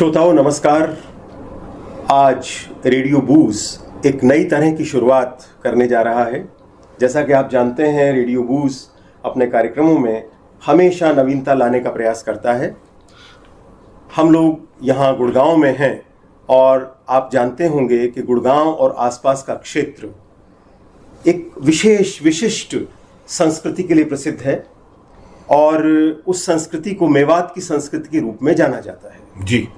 श्रोताओं नमस्कार। आज रेडियो बूज एक नई तरह की शुरुआत करने जा रहा है। जैसा कि आप जानते हैं, रेडियो बूज अपने कार्यक्रमों में हमेशा नवीनता लाने का प्रयास करता है। हम लोग यहाँ गुड़गांव में हैं और आप जानते होंगे कि गुड़गांव और आसपास का क्षेत्र एक विशिष्ट संस्कृति के लिए प्रसिद्ध है और उस संस्कृति को मेवात की संस्कृति के रूप में जाना जाता है। जी,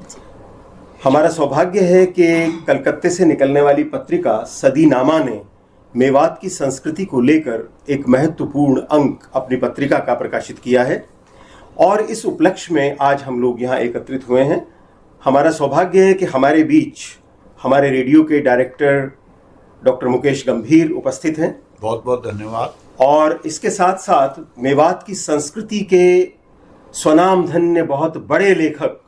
हमारा सौभाग्य है कि कलकत्ते से निकलने वाली पत्रिका सदीनामा ने मेवात की संस्कृति को लेकर एक महत्वपूर्ण अंक अपनी पत्रिका का प्रकाशित किया है और इस उपलक्ष्य में आज हम लोग यहाँ एकत्रित हुए हैं। हमारा सौभाग्य है कि हमारे बीच हमारे रेडियो के डायरेक्टर डॉक्टर मुकेश गंभीर उपस्थित हैं। बहुत बहुत धन्यवाद। और इसके साथ साथ मेवात की संस्कृति के स्वनामधन्य बहुत बड़े लेखक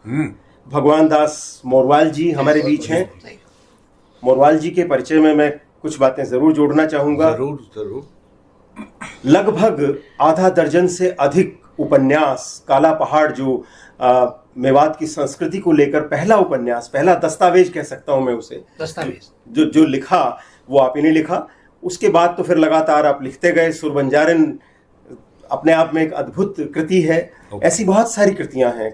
भगवान दास मोरवाल जी हमारे बीच हैं। मोरवाल जी के परिचय में मैं कुछ बातें जरूर जोड़ना चाहूंगा। जरूर। लगभग आधा दर्जन से अधिक उपन्यास, काला पहाड़ जो मेवात की संस्कृति को लेकर पहला उपन्यास, पहला दस्तावेज कह सकता हूं मैं उसे, दस्तावेज जो लिखा वो आप ही ने लिखा। उसके बाद तो फिर लगातार आप लिखते गए। सुरबंजारन अपने आप में एक अद्भुत कृति है। ऐसी बहुत सारी कृतियां हैं।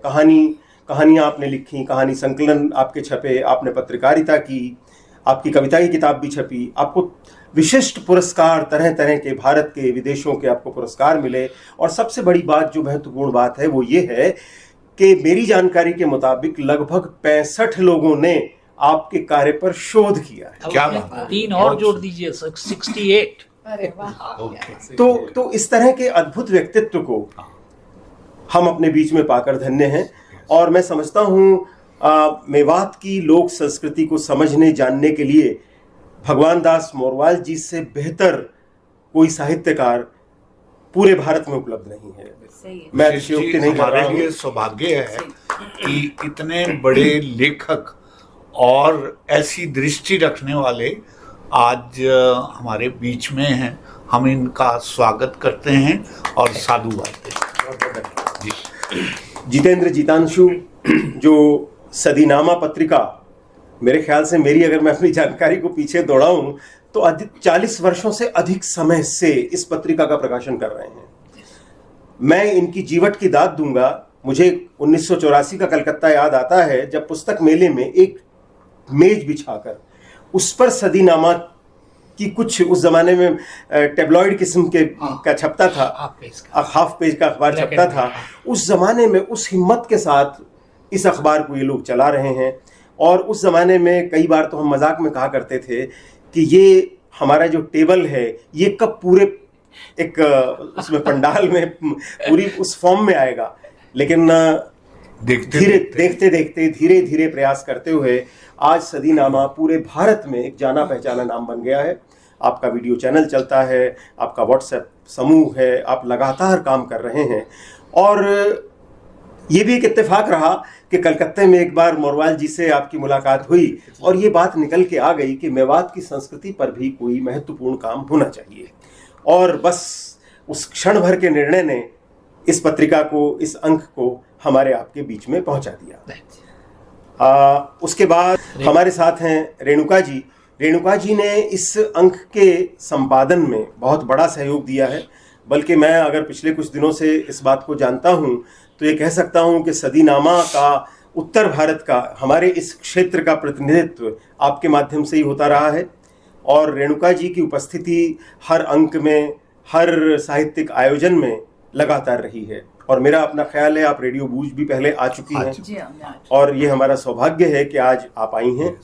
कहानियां आपने लिखी, कहानी संकलन आपके छपे, आपने पत्रकारिता की, आपकी कविता की किताब भी छपी, आपको विशिष्ट पुरस्कार तरह तरह के भारत के विदेशों के आपको पुरस्कार मिले। और सबसे बड़ी बात, जो महत्वपूर्ण बात है, वो ये है कि मेरी जानकारी के मुताबिक लगभग 65 लोगों ने आपके कार्य पर शोध किया है। क्या 3 और जोड़ दीजिए, 68। अरे वाह। तो इस तरह के अद्भुत व्यक्तित्व को हम अपने बीच में पाकर धन्य हैं। और मैं समझता हूँ मेवात की लोक संस्कृति को समझने जानने के लिए भगवान दास मोरवाल जी से बेहतर कोई साहित्यकार पूरे भारत में उपलब्ध नहीं है। मैं अतिशयोक्ति नहीं कर रहा हूं। हमारे लिए सौभाग्य है कि इतने बड़े लेखक और ऐसी दृष्टि रखने वाले आज हमारे बीच में हैं। हम इनका स्वागत करते हैं और साधुवाद देते हैं। जितेंद्र जीतांशु, जो सदीनामा पत्रिका, मेरे ख्याल से, अगर मैं अपनी जानकारी को पीछे दौड़ाऊं तो 40 वर्षों से अधिक समय से इस पत्रिका का प्रकाशन कर रहे हैं। मैं इनकी जीवट की दाद दूंगा। मुझे 1984 का कलकत्ता याद आता है, जब पुस्तक मेले में एक मेज बिछाकर उस पर सदीनामा की कुछ, उस जमाने में टेबलॉइड किस्म के का छपता था, हाफ पेज का अखबार छपता था। उस जमाने में उस हिम्मत के साथ इस अखबार को ये लोग चला रहे हैं। और उस जमाने में कई बार तो हम मजाक में कहा करते थे कि ये हमारा जो टेबल है ये कब पूरे एक उसमें पंडाल में पूरी उस फॉर्म में आएगा। लेकिन देखते देखते धीरे धीरे प्रयास करते हुए आज सदीनामा पूरे भारत में एक जाना पहचाना नाम बन गया है। आपका वीडियो चैनल चलता है, आपका व्हाट्सएप समूह है, आप लगातार काम कर रहे हैं। और ये भी एक इत्तेफाक रहा कि कलकत्ते में एक बार मोरवाल जी से आपकी मुलाकात हुई और ये बात निकल के आ गई कि मेवात की संस्कृति पर भी कोई महत्वपूर्ण काम होना चाहिए। और बस उस क्षण भर के निर्णय ने इस पत्रिका को, इस अंक को हमारे आपके बीच में पहुंचा दिया। उसके बाद हमारे साथ हैं रेणुका जी। रेणुका जी ने इस अंक के संपादन में बहुत बड़ा सहयोग दिया है। बल्कि मैं अगर पिछले कुछ दिनों से इस बात को जानता हूं तो ये कह सकता हूं कि सदीनामा का उत्तर भारत का, हमारे इस क्षेत्र का प्रतिनिधित्व आपके माध्यम से ही होता रहा है। और रेणुका जी की उपस्थिति हर अंक में, हर साहित्यिक आयोजन में लगातार रही है। और मेरा अपना ख्याल है, आप रेडियो बूज भी पहले आ चुकी हैं और ये हमारा सौभाग्य है कि आज आप आई हैं।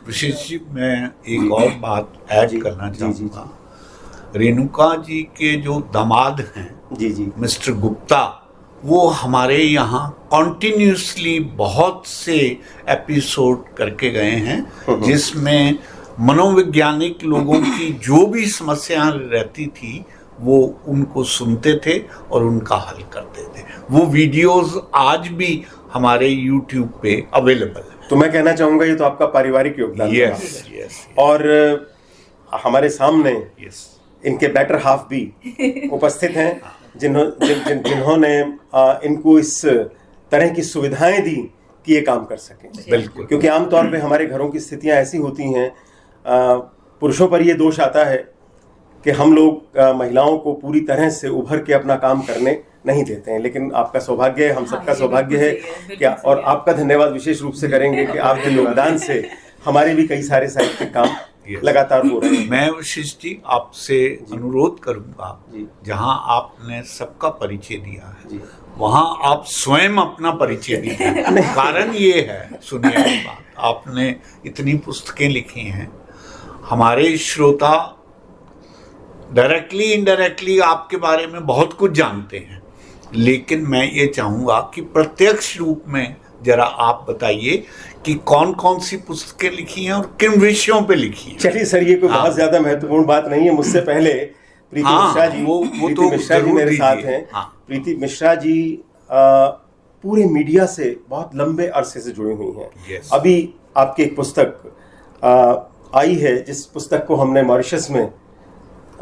विशेष मैं एक और बात ऐड करना चाहूँगा। रेणुका जी के जो दामाद हैं, जी मिस्टर गुप्ता, वो हमारे यहाँ कॉन्टिन्यूसली बहुत से एपिसोड करके गए हैं, जिसमें मनोवैज्ञानिक लोगों की जो भी समस्याएं रहती थी वो उनको सुनते थे और उनका हल करते थे। वो वीडियोस आज भी हमारे YouTube पे अवेलेबल है। तो मैं कहना चाहूँगा ये तो आपका पारिवारिक योगदान है। यस। और हमारे सामने इनके बेटर हाफ भी उपस्थित हैं, जिन्होंने इनको इस तरह की सुविधाएं दी कि ये काम कर सकें। बिल्कुल। क्योंकि आमतौर पे हमारे घरों की स्थितियां ऐसी होती हैं, पुरुषों पर ये दोष आता है कि हम लोग महिलाओं को पूरी तरह से उभर के अपना काम करने नहीं देते हैं। लेकिन आपका सौभाग्य है, हम सबका सौभाग्य है क्या, और आपका धन्यवाद विशेष रूप से करेंगे कि आपके योगदान से हमारे भी कई सारे साहित्यिक काम लगातार हो रहे हैं। मैं वशिष्ठ जी आपसे अनुरोध करूंगा, जहां आपने सबका परिचय दिया है वहां आप स्वयं अपना परिचय दीजिए। कारण ये है, सुनिए बात, आपने इतनी पुस्तकें लिखी हैं, हमारे श्रोता डायरेक्टली इनडायरेक्टली आपके बारे में बहुत कुछ जानते हैं, लेकिन मैं ये चाहूँगा कि प्रत्यक्ष रूप में जरा आप बताइए कि कौन कौन सी पुस्तकें लिखी हैं और किन विषयों पे लिखी हैं। चलिए सर, ये कोई बहुत ज्यादा महत्वपूर्ण बात नहीं है। मुझसे पहले प्रीति मिश्रा जी, प्रीति मिश्रा जी मेरे साथ हैं। प्रीति मिश्रा जी पूरे मीडिया से बहुत लंबे अरसे से जुड़ी हुई हैं। अभी आपकी एक पुस्तक आई है, जिस पुस्तक को हमने मॉरिशस में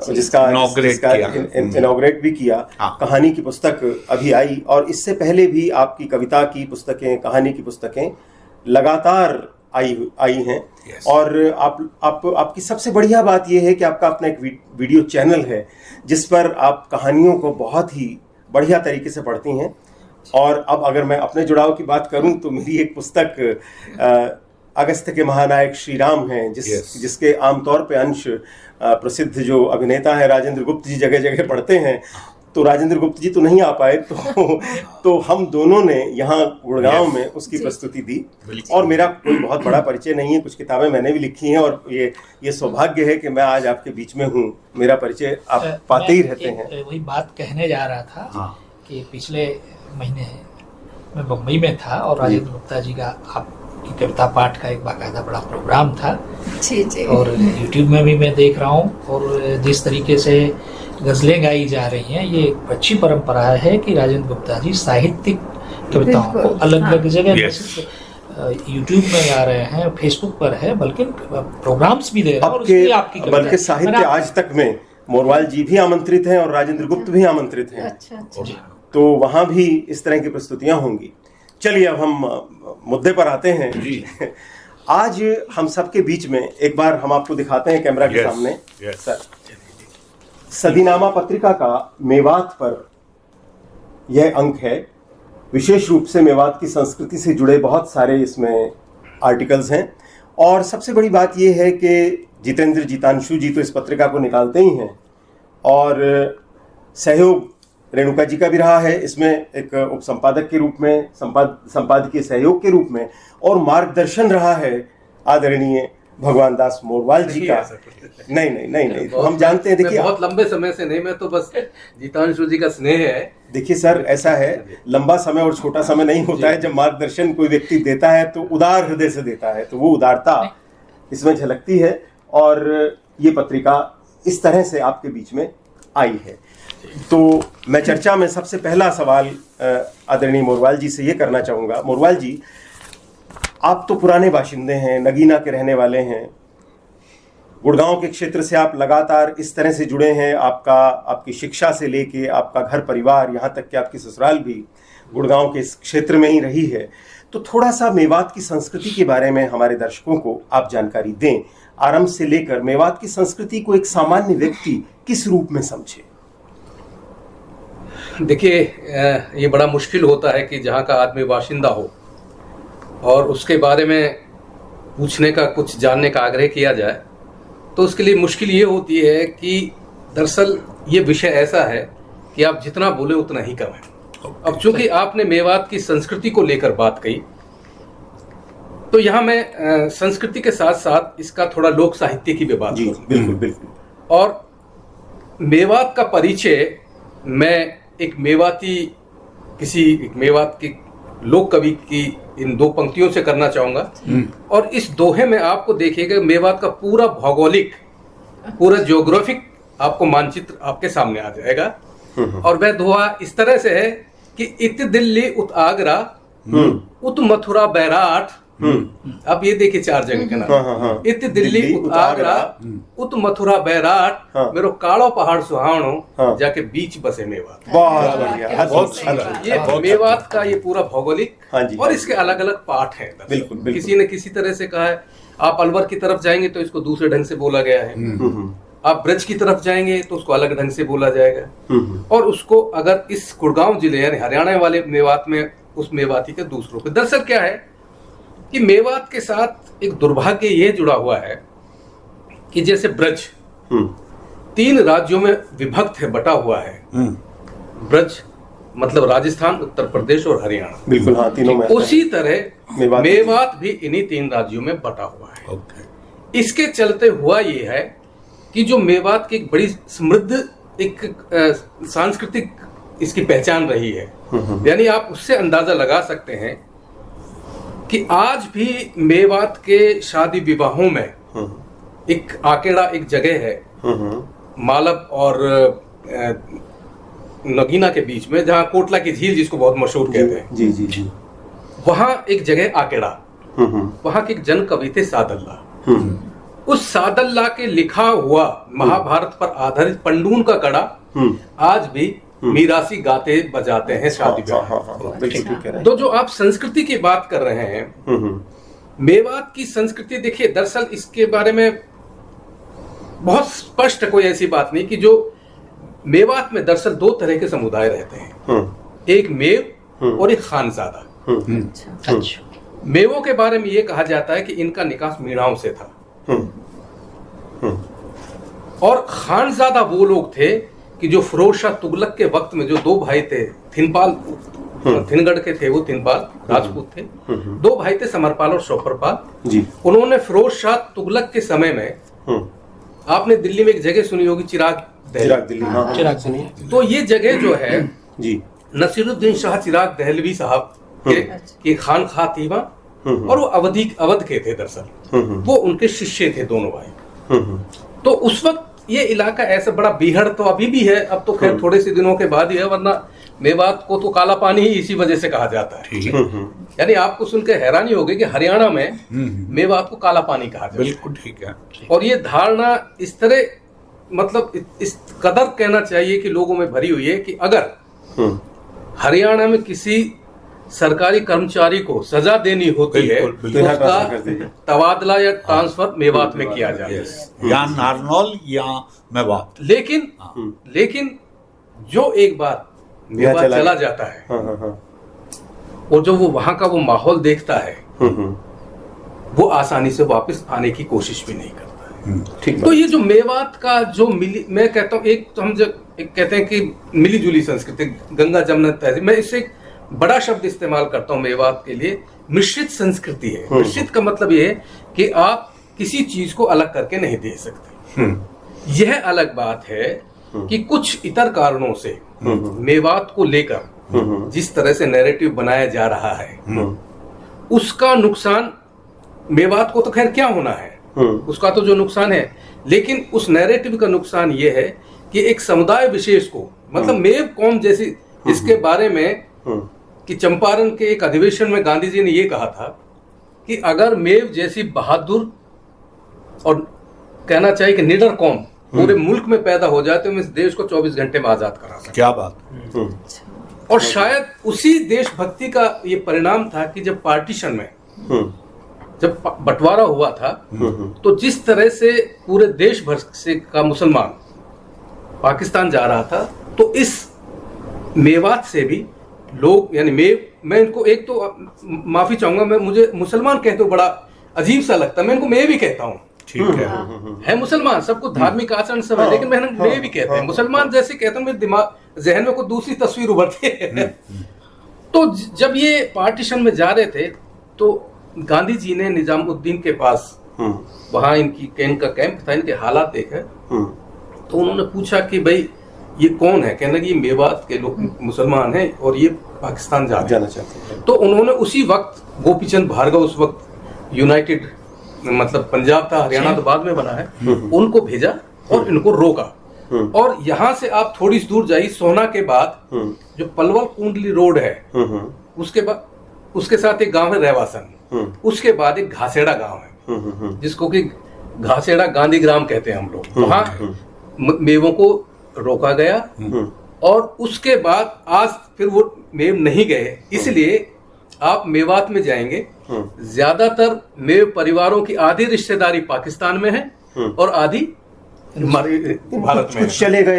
जिसका इनॉग्रेट भी किया, कहानी की पुस्तक अभी आई, और इससे पहले भी आपकी कविता की पुस्तकें, कहानी की पुस्तकें लगातार आई हैं। और आपकी सबसे बढ़िया बात यह है कि आपका अपना एक वीडियो चैनल है जिस पर आप कहानियों को बहुत ही बढ़िया तरीके से पढ़ती हैं। और अब अगर मैं अपने जुड़ाव की बात करूं तो मेरी एक पुस्तक अगस्त्य के महानायक श्री राम हैं, जिसके आमतौर पे अंश प्रसिद्ध जो अभिनेता है राजेंद्र गुप्त जी जगह जगह पढ़ते हैं। तो राजेंद्र गुप्त जी तो नहीं आ पाए, तो हम दोनों ने यहाँ गुड़गांव में उसकी प्रस्तुति दी। और मेरा कोई बहुत बड़ा परिचय नहीं है, कुछ किताबें मैंने भी लिखी हैं, और ये सौभाग्य है कि मैं आज आपके बीच में हूँ। मेरा परिचय आप पाते ही रहते हैं। वही बात कहने जा रहा था कि पिछले महीने मैं बम्बई में था और राजेंद्र गुप्ता जी का आपकी कविता पाठ का एक बाकायदा बड़ा प्रोग्राम था। जी। और यूट्यूब में भी मैं देख रहा हूँ, और जिस तरीके से गजलें गाई जा रही हैं, ये एक अच्छी परंपरा है कि राजेंद्र गुप्ता जी साहित्यिक कविताओं को अलग अलग जगह यूट्यूब में गा रहे हैं, फेसबुक पर है, बल्कि प्रोग्राम्स भी दे रहे हैं। और उसकी आपकी बल्कि साहित्य आज तक में मोरवाल जी भी आमंत्रित हैं और राजेंद्र गुप्त भी आमंत्रित हैं। अच्छा। तो वहां भी इस तरह की प्रस्तुतियां होंगी। चलिए अब हम मुद्दे पर आते हैं। जी। आज हम सबके बीच में एक बार हम आपको दिखाते हैं कैमरा के सामने। सर, सदीनामा पत्रिका का मेवात पर यह अंक है। विशेष रूप से मेवात की संस्कृति से जुड़े बहुत सारे इसमें आर्टिकल्स हैं। और सबसे बड़ी बात यह है कि जितेंद्र जीतांशु जी तो इस पत्रिका को निकालते ही हैं, और सहयोग रेणुका जी का भी रहा है इसमें, एक उप संपादक के रूप में, संपादकीय सहयोग के रूप में, और मार्गदर्शन रहा है आदरणीय भगवान दास मोरवाल जी का। नहीं, तो हम जानते हैं। देखिए, बहुत लंबे समय से नहीं, मैं तो बस जीतांशु जी का स्नेह है। देखिए सर, ऐसा है, लंबा समय और छोटा समय नहीं होता है। जब मार्गदर्शन कोई व्यक्ति देता है तो उदार हृदय से देता है, तो वो उदारता इसमें झलकती है। और ये पत्रिका इस तरह से आपके बीच में आई है। तो मैं चर्चा में सबसे पहला सवाल आदरणीय मोरवाल जी से ये करना चाहूँगा। मोरवाल जी, आप तो पुराने बाशिंदे हैं, नगीना के रहने वाले हैं, गुड़गांव के क्षेत्र से आप लगातार इस तरह से जुड़े हैं। आपकी शिक्षा से लेके आपका घर परिवार, यहाँ तक कि आपकी ससुराल भी गुड़गांव के इस क्षेत्र में ही रही है। तो थोड़ा सा मेवात की संस्कृति के बारे में हमारे दर्शकों को आप जानकारी दें, आरंभ से लेकर मेवात की संस्कृति को एक सामान्य व्यक्ति किस रूप में समझे। देखिए, ये बड़ा मुश्किल होता है कि जहाँ का आदमी बाशिंदा हो और उसके बारे में पूछने का, कुछ जानने का आग्रह किया जाए, तो उसके लिए मुश्किल ये होती है कि दरअसल ये विषय ऐसा है कि आप जितना बोले उतना ही कम है। अब चूंकि आपने मेवात की संस्कृति को लेकर बात कही, तो यहाँ मैं संस्कृति के साथ साथ इसका थोड़ा लोक साहित्य की भी बात करूँ। बिल्कुल। और मेवात का परिचय मैं एक मेवात की लोक कवि की इन दो पंक्तियों से करना चाहूंगा। और इस दोहे में आपको देखिएगा मेवात का पूरा भौगोलिक, पूरा ज्योग्राफिक आपको मानचित्र आपके सामने आ जाएगा। और वह दोहा इस तरह से है कि इत दिल्ली उत आगरा, उत मथुरा बैराट, अब ये देखिए 4 जगह के नाम, इत दिल्ली उत आगरा उत मथुरा बैराट मेरो कालो पहाड़ सुहावनो जाके बीच बसे मेवात। बहुत बढ़िया, बहुत ये मेवात का ये पूरा भौगोलिक और इसके अलग अलग पार्ट हैं। बिल्कुल, किसी ने किसी तरह से कहा है, आप अलवर की तरफ जाएंगे तो इसको दूसरे ढंग से बोला गया है, आप ब्रज की तरफ जाएंगे तो उसको अलग ढंग से बोला जाएगा, और उसको अगर इस गुड़गांव जिले यानी हरियाणा वाले मेवात में उस मेवाती के दूसरों पे। दरअसल क्या है कि मेवात के साथ एक दुर्भाग्य ये जुड़ा हुआ है कि जैसे ब्रज 3 राज्यों में विभक्त है, बटा हुआ है। ब्रज मतलब राजस्थान, उत्तर प्रदेश और हरियाणा। बिल्कुल, हाँ, तीनों में। उसी तरह मेवात भी इन्हीं 3 राज्यों में बटा हुआ है। इसके चलते हुआ ये है कि जो मेवात की एक बड़ी समृद्ध एक सांस्कृतिक इसकी पहचान रही है, यानी आप उससे अंदाजा लगा सकते हैं कि आज भी मेवात के शादी विवाहों में एक आकेड़ा एक जगह है मालब और नगीना के बीच में, जहाँ कोटला की झील जिसको बहुत मशहूर कहते हैं, जी जी जी, वहां एक जगह आकेड़ा, वहां के एक जन कवि थे सादल्ला। उस सादल्ला के लिखा हुआ महाभारत पर आधारित पंडून का कड़ा आज भी मीरासी गाते बजाते हैं शादी में। तो जो आप संस्कृति की बात कर रहे हैं, मेवात की संस्कृति देखिए, दरअसल इसके बारे में बहुत स्पष्ट कोई ऐसी बात नहीं कि जो मेवात में दरअसल 2 तरह के समुदाय रहते हैं, एक मेव और एक खानजादा। अच्छा। मेवों के बारे में ये कहा जाता है कि इनका निकास मीणाओं से था, और खानजादा वो लोग थे कि जो फिरोज शाह तुगलक के वक्त में जो 2 भाई थे, थिनपाल थिनगढ़ के थे, वो थिनपाल राजपूत थे, 2 भाई थे समरपाल और शौकरपाल जी। उन्होंने फिरोज शाह तुगलक के समय में, आपने दिल्ली में एक जगह सुनी होगी चिराग दिल्ली, चिराग सुनी। तो ये जगह जो है जी, नसीरुद्दीन शाह चिराग दहलवी साहब के खानखा थी वहाँ, और वो अवध के थे दरअसल, वो उनके शिष्य थे दोनों भाई। तो उस वक्त ये इलाका ऐसा बड़ा बीहड़ तो अभी भी है, अब तो खैर थोड़े से दिनों के बाद ही है, वरना मेवात को तो काला पानी ही इसी वजह से कहा जाता है। यानी आपको सुनकर हैरानी होगी कि हरियाणा में मेवात को काला पानी कहा जाता है। बिल्कुल ठीक है। और ये धारणा इस तरह मतलब इस कदर कहना चाहिए कि लोगों में भरी हुई है कि अगर हरियाणा में किसी सरकारी कर्मचारी को सजा देनी होती है तो उसका तबादला या ट्रांसफर मेवात में किया जाए, या नारनौल या मेवात। लेकिन जो एक बार मेवात चला जाता है और जो वो वहां का वो माहौल देखता है, वो आसानी से वापस आने की कोशिश भी नहीं करता है। तो ये जो मेवात का जो मैं कहता हूँ, एक तो हम जब कहते हैं कि मिली जुली संस्कृति, गंगा जमुना तहजीब, मैं इससे बड़ा शब्द इस्तेमाल करता हूं मेवात के लिए, मिश्रित संस्कृति है। मिश्रित का मतलब ये है कि आप किसी चीज को अलग करके नहीं दे सकते। यह अलग बात है कि कुछ इतर कारणों से मेवात को लेकर जिस तरह से नैरेटिव बनाया जा रहा है, उसका नुकसान मेवात को तो खैर क्या होना है, उसका तो जो नुकसान है, लेकिन उस नैरेटिव का नुकसान ये है कि एक समुदाय विशेष को, मतलब मेव कौम जैसी, इसके बारे में कि चंपारण के एक अधिवेशन में गांधी जी ने ये कहा था कि अगर मेव जैसी बहादुर और कहना चाहिए कि निडर कौम पूरे मुल्क में पैदा हो जाए तो हम इस देश को 24 घंटे में आजाद करा सकते। क्या बात। और शायद उसी देशभक्ति का ये परिणाम था कि जब पार्टीशन में जब बंटवारा हुआ था, तो जिस तरह से पूरे देश भर से का मुसलमान पाकिस्तान जा रहा था, तो इस मेवात से भी लोग, यानी मैं इनको एक तो माफी चाहूंगा, मैं मुझे मुसलमान कहते हो बड़ा अजीब सा लगता है, मैं इनको मैं भी कहता हूँ, ठीक है मुसलमान, सबको धार्मिक आचरण सब है, लेकिन मैं भी कहते हैं मुसलमान जैसे कहता हूँ, मेरे दिमाग जहन में कोई दूसरी तस्वीर उभरती है। तो जब ये पार्टीशन में जा रहे थे, तो गांधी जी ने निजामुद्दीन के पास, वहां इनका कैंप था, इनके हालात देखे, तो उन्होंने पूछा कि भाई ये कौन है, कहने लगे ये मेवात के लोग मुसलमान हैं और ये पाकिस्तान जाना चाहते हैं। तो उन्होंने उसी वक्त गोपीचंद भार्गव, उस वक्त यूनाइटेड मतलब पंजाब था, हरियाणा तो बाद में बना है, उनको भेजा और इनको रोका। और यहाँ से आप थोड़ी दूर जाइए, सोना के बाद जो पलवल कुंडली रोड है, उसके बाद उसके साथ एक गांव है रेवासन, उसके बाद एक घासेड़ा गांव है जिसको कि घासेड़ा गांधीग्राम कहते हैं हम लोग। वहां मेवों को रोका गया और उसके बाद आज फिर वो मेव नहीं गए, इसलिए आप मेवात में जाएंगे, ज्यादातर मेव परिवारों की आधी रिश्तेदारी पाकिस्तान में है और आधी हमारे भारत में।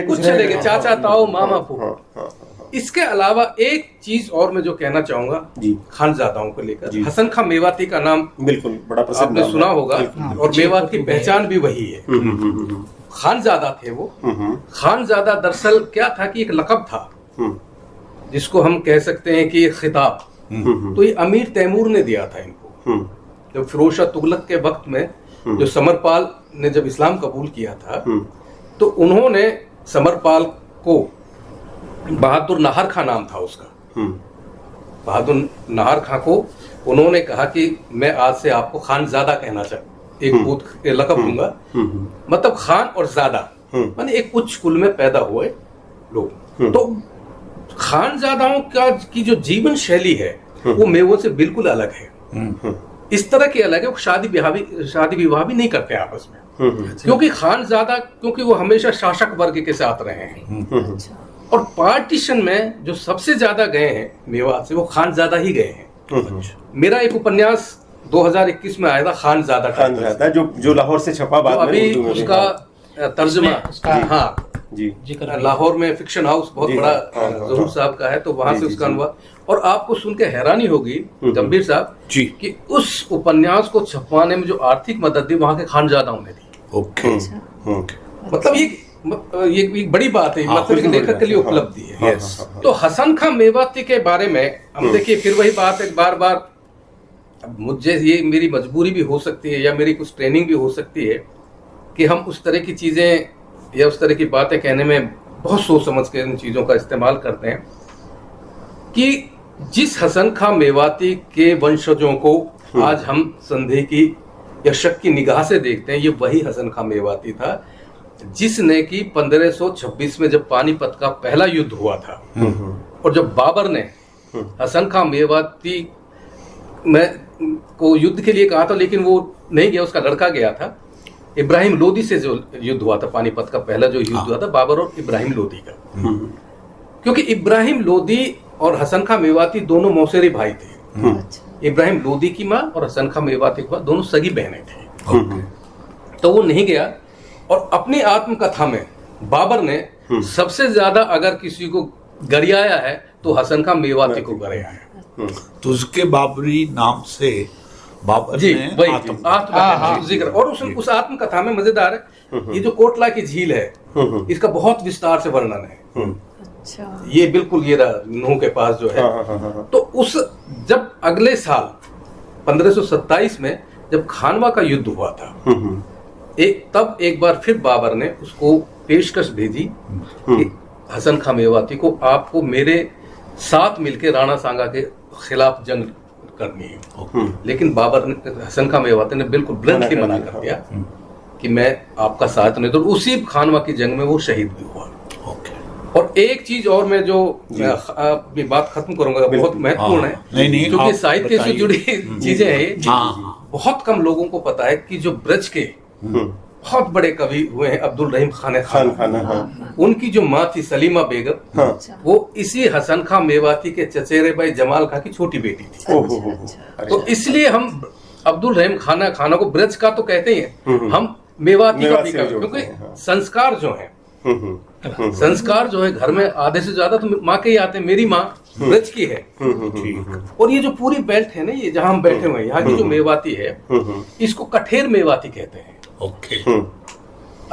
कुछ चले गए, चाचा ताऊ मामा फूफा। इसके अलावा एक चीज और मैं जो कहना चाहूंगा खानजादाओं को लेकर, हसन खां मेवाती का नाम बिल्कुल बड़ा प्रसिद्ध आपने सुना होगा और मेवात की पहचान भी वही है। खानजादा थे वो। खानजादा दरअसल क्या था कि एक लक़ब था जिसको हम कह सकते हैं कि एक खिताब, तो ये अमीर तैमूर ने दिया था इनको। जब फिरोज शाह तुगलक के वक्त में जो समरपाल ने जब इस्लाम कबूल किया था तो उन्होंने समरपाल को, बहादुर नाहर खां नाम था उसका, बहादुर नाहर खां को उन्होंने कहा कि मैं आज से आपको खानजादा कहना चाहता, एक पूत के लक़ब दूंगा। मतलब खान और जादा माने एक उच्च कुल में पैदा हुए लोग। तो खानजादाओं की जो जीवन शैली है वो मेवों से बिल्कुल अलग है। इस तरह की अलग है, वो शादी विवाह भी नहीं करते आपस में, क्योंकि खानजादा क्योंकि वो हमेशा शासक वर्ग के साथ रहे हैं। और पार्टीशन में जो सबसे ज्यादा गए हैं मेवात से वो खानजादा ही गए हैं। मेरा एक उपन्यास 2021 में आया था खानजादा, जो लाहौर से छपा, बाद में अभी उसका तर्जुमा हाँ जी लाहौर में फिक्शन हाउस बहुत बड़ा ज़हूर साहब का है, तो वहां से उसका अनुवाद। और आपको सुन के हैरानी होगी गंभीर साहब कि उस उपन्यास को छपवाने में जो आर्थिक मदद दी वहां के खानजादाओं ने दी। मतलब ये एक बड़ी बात है, मतलब एक लेखक के लिए उपलब्धि है। तो हसन खां मेवाती के बारे में हम देखिए फिर वही बात है, बार बार मुझे ये मेरी मजबूरी भी हो सकती है या मेरी कुछ ट्रेनिंग भी हो सकती है कि हम उस तरह की चीजें या उस तरह की बातें कहने में बहुत सोच समझ के इन चीजों का इस्तेमाल करते हैं कि जिस हसन खां मेवाती के वंशजों को आज हम संदेह की या शक की निगाह से देखते हैं, ये वही हसन खां मेवाती था जिसने कि 1526 में जब पानीपत का पहला युद्ध हुआ था और जब बाबर ने हसन खां मेवाती को युद्ध के लिए कहा था लेकिन वो नहीं गया, उसका लड़का गया था। इब्राहिम लोदी से जो युद्ध हुआ था, पानीपत का पहला जो युद्ध हुआ था बाबर और इब्राहिम लोदी का, क्योंकि इब्राहिम लोदी और हसन खां मेवाती दोनों मौसेरी भाई थे। इब्राहिम लोदी की माँ और हसन खां मेवाती की माँ दोनों सगी बहनें थी। तो वो नहीं गया और अपनी आत्मकथा में बाबर ने सबसे ज्यादा अगर किसी को गरियाया है तो हसन खां मेवाती को गरियाया है। तो उसके बाबरी नाम से बाबर जी ने आत्मकथा जिक्र, और उस आत्मकथा में मजेदार है ये जो कोटला की झील है इसका बहुत विस्तार से वर्णन है। ये बिल्कुल ये नूह के पास जो है। तो उस जब अगले साल 1527 में जब खानवा का युद्ध हुआ था, तब एक बार फिर बाबर ने उसको पेशकश भेजी कि हसन खां मेवाती को आपको मेरे साथ मिलकर राणा सांगा के खिलाफ जंग करनी है। लेकिन बाबर ने, हसन खां मेवाती ने बिल्कुल ब्लंट ही मना कर दिया कि मैं आपका साथ नहीं। तो उसी खानवा की जंग में वो शहीद भी हुआ। और एक चीज और मैं जो अपनी बात खत्म करूंगा बहुत महत्वपूर्ण है क्योंकि साहित्य से जुड़ी चीजें हैं। बहुत कम लोगों को पता है कि जो ब्रज के बहुत बड़े कवि हुए हैं अब्दुल रहीम खान, उनकी जो माँ थी सलीमा बेगम, वो इसी हसन खां मेवाती के चचेरे भाई जमाल खां की छोटी बेटी थी। तो इसलिए हम अब्दुल रहीम खाना को ब्रज का तो कहते ही हैं, हम मेवाती का भी कहते हैं क्योंकि संस्कार जो है घर में आधे से ज्यादा तो माँ के ही आते हैं। मेरी माँ ब्रज की है। और ये जो पूरी बेल्ट है ना, ये जहाँ हम बैठे हुए हैं, यहाँ की जो मेवाती है इसको कठेर मेवाती कहते हैं।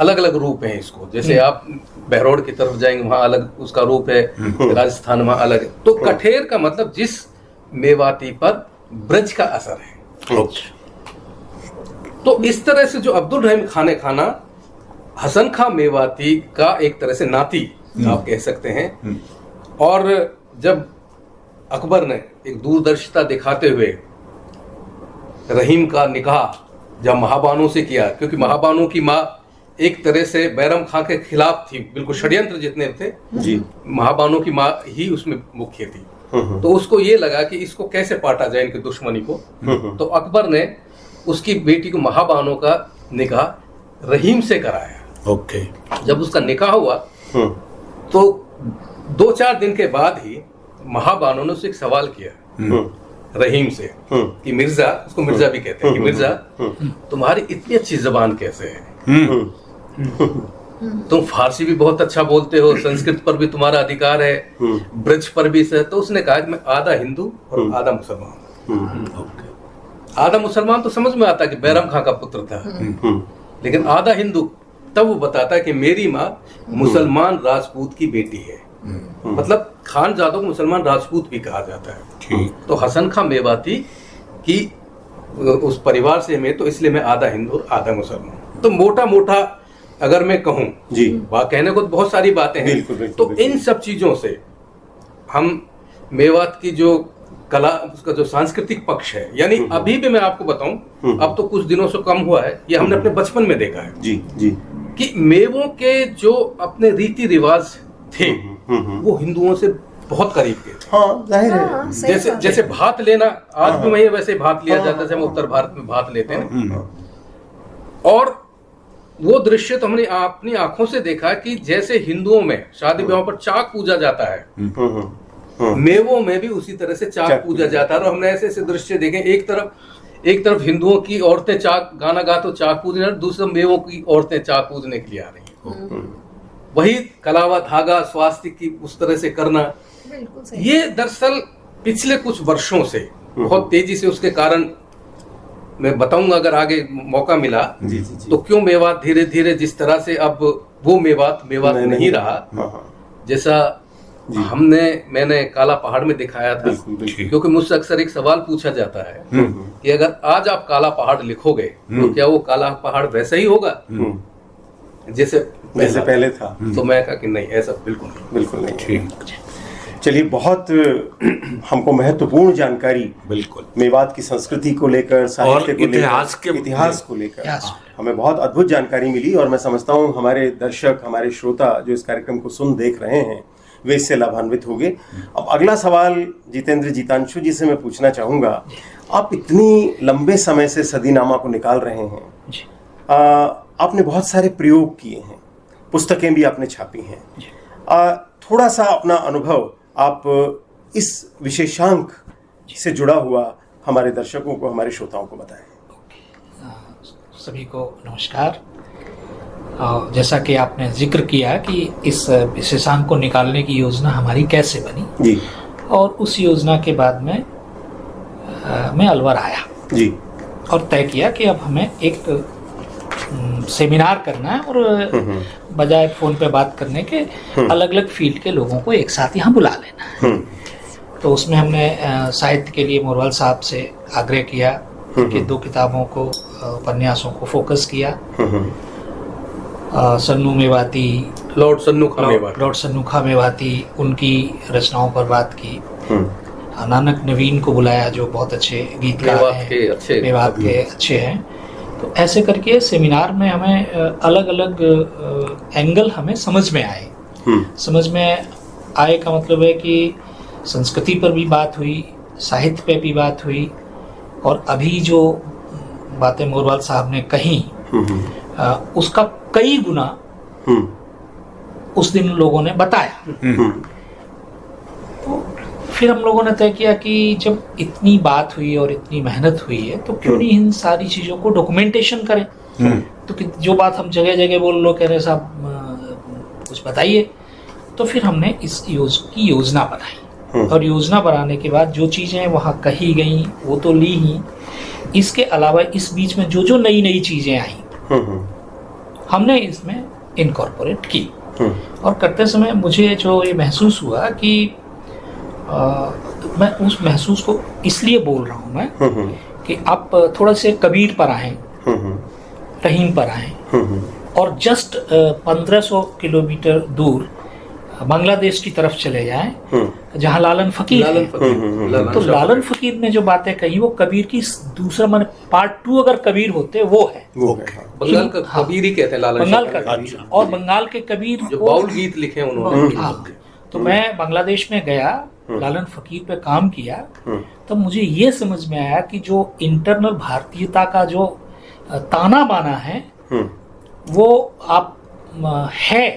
अलग अलग रूप है इसको, जैसे आप बहरोड की तरफ जाएंगे वहां अलग उसका रूप है, राजस्थान में अलग है। तो कठेर का मतलब जिस मेवाती पर ब्रज का असर है। तो इस तरह से जो अब्दुल रहीम खाना हसन खां मेवाती का एक तरह से नाती आप कह सकते हैं। और जब अकबर ने एक दूरदर्शिता दिखाते हुए रहीम का निकाह जब महाबानों से किया, क्योंकि महाबानों की माँ एक तरह से बैरम खां के खिलाफ थी, बिल्कुल षड्यंत्र जितने थे जी, महाबानों की माँ ही उसमें मुख्य थी। तो उसको ये लगा कि इसको कैसे पाटा जाए इनकी दुश्मनी को। तो अकबर ने उसकी बेटी को महाबानो का निकाह रहीम से कराया। ओके। जब उसका निकाह हुआ तो 2-4 दिन के बाद ही महाबानो ने उससे एक सवाल किया रहीम से कि मिर्जा, उसको मिर्जा भी कहते हैं, कि मिर्जा तुम्हारी इतनी अच्छी जबान कैसे है? तुम फारसी भी बहुत अच्छा बोलते हो, संस्कृत पर भी तुम्हारा अधिकार है, ब्रज पर भी से। तो उसने कहा कि मैं आधा हिंदू और आधा मुसलमान। आधा मुसलमान तो समझ में आता कि बैरम खां का पुत्र था, लेकिन आधा हिंदू तब वो बताता है कि मेरी माँ मुसलमान राजपूत की बेटी है। मतलब खानजादों को मुसलमान राजपूत भी कहा जाता है। तो हसन खां मेवाती की उस परिवार से मैं, तो इसलिए मैं आधा हिंदू और आधा मुसलमान। तो मोटा मोटा अगर मैं कहूँ जी, कहने को बहुत सारी बातें हैं। तो इन सब चीजों से हम मेवात की जो कला, उसका जो सांस्कृतिक पक्ष है, यानी अभी भी मैं आपको बताऊं, अब तो कुछ दिनों से कम हुआ है, ये हमने अपने बचपन में देखा है जी जी, कि मेवों के जो अपने रीति रिवाज थे वो हिंदुओं से बहुत करीब के थे। हाँ, जाहिर है। जैसे भात लेना, आज भी वही वैसे भात लिया जाता है जैसे हम उत्तर भारत में भात लेते हैं। और वो दृश्य तो हमने अपनी आंखों से देखा कि जैसे हिंदुओं में शादी ब्याहों पर चाक पूजा जाता है, मेवों में भी उसी तरह से चाक पूजा जाता है। और हमने ऐसे ऐसे दृश्य देखे, एक तरफ हिंदुओं की औरतें चाक गाना गा तो चाक पूजने, दूसरे मेवों की औरतें चाक पूजने के लिए आ रही हैं। वही कलावा धागा स्वास्थ्य की उस तरह से करना, ये दरअसल पिछले कुछ वर्षों से बहुत तेजी से, उसके कारण मैं बताऊंगा अगर आगे मौका मिला जी, तो क्यों मेवात धीरे धीरे जिस तरह से अब वो मेवात नहीं रहा जैसा मैंने काला पहाड़ में दिखाया था। क्योंकि मुझसे अक्सर एक सवाल पूछा जाता है कि अगर आज आप काला पहाड़ लिखोगे तो क्या वो काला पहाड़ वैसा ही होगा जैसे पहले था? तो मैं कहा कि नहीं, ऐसा बिल्कुल नहीं। चलिए, बहुत हमको महत्वपूर्ण जानकारी बिल्कुल मेवात की संस्कृति को लेकर, साहित्य को लेकर, इतिहास को लेकर हमें बहुत अद्भुत जानकारी मिली। और मैं समझता हूँ हमारे दर्शक, हमारे श्रोता जो इस कार्यक्रम को सुन देख रहे हैं, वे इससे लाभान्वित होंगे। अब अगला सवाल जितेंद्र जीतांशु जी से मैं पूछना चाहूँगा, आप इतनी लंबे समय से सदीनामा को निकाल रहे हैं, आपने बहुत सारे प्रयोग किए हैं, पुस्तकें भी आपने छापी हैं, थोड़ा सा अपना अनुभव आप इस विशेषांक से जुड़ा हुआ हमारे दर्शकों को, हमारे श्रोताओं को बताएं। सभी को नमस्कार। जैसा कि आपने जिक्र किया कि इस विशेषांक को निकालने की योजना हमारी कैसे बनी जी, और उस योजना के बाद में मैं अलवर आया जी, और तय किया कि अब हमें एक सेमिनार करना है और बजाय फोन पे बात करने के अलग अलग फील्ड के लोगों को एक साथ यहाँ बुला लेना है। तो उसमें हमने साहित्य के लिए मोरवाल साहब से आग्रह किया कि 2 किताबों को, उपन्यासों को फोकस किया। सन्नू मेवाती, लॉर्ड सन्नू खां मेवाती, उनकी रचनाओं पर बात की। नानक नवीन को बुलाया जो बहुत अच्छे गीतकार हैं, मेवात के अच्छे हैं। तो ऐसे करके सेमिनार में हमें अलग अलग एंगल हमें समझ में आए। समझ में आए का मतलब है कि संस्कृति पर भी बात हुई, साहित्य पे भी बात हुई, और अभी जो बातें मोरवाल साहब ने कही उसका कई गुना उस दिन लोगों ने बताया। तो फिर हम लोगों ने तय किया कि जब इतनी बात हुई और इतनी मेहनत हुई है तो क्यों नहीं इन सारी चीज़ों को डॉक्यूमेंटेशन करें। तो जो बात हम जगह जगह बोल लो कह रहे साहब कुछ बताइए। तो फिर हमने इस की योजना बनाई, और योजना बनाने के बाद जो चीज़ें वहाँ कही गई वो तो ली ही, इसके अलावा इस बीच में जो नई नई चीज़ें आई हमने इसमें इनकॉर्पोरेट की। और करते समय मुझे जो ये महसूस हुआ कि मैं उस महसूस को इसलिए बोल रहा हूँ मैं कि आप थोड़ा से कबीर पर आए, रहीम पर आए, और जस्ट 1500 किलोमीटर दूर बांग्लादेश की तरफ चले जाएं जहाँ लालन फकीर है। तो लालन फकीर ने जो बातें कही वो कबीर की दूसरा माने पार्ट 2 अगर कबीर होते वो है। बंगाल का कबीर ही कहते हैं लालन, बंगाल का कबीर। और बंगाल के कबीर जो बाउल गीत लिखे उन्होंने। तो मैं बांग्लादेश में गया लालन फकीर पे काम किया, तब मुझे ये समझ में आया कि जो इंटरनल भारतीयता का जो ताना बाना है वो आप है,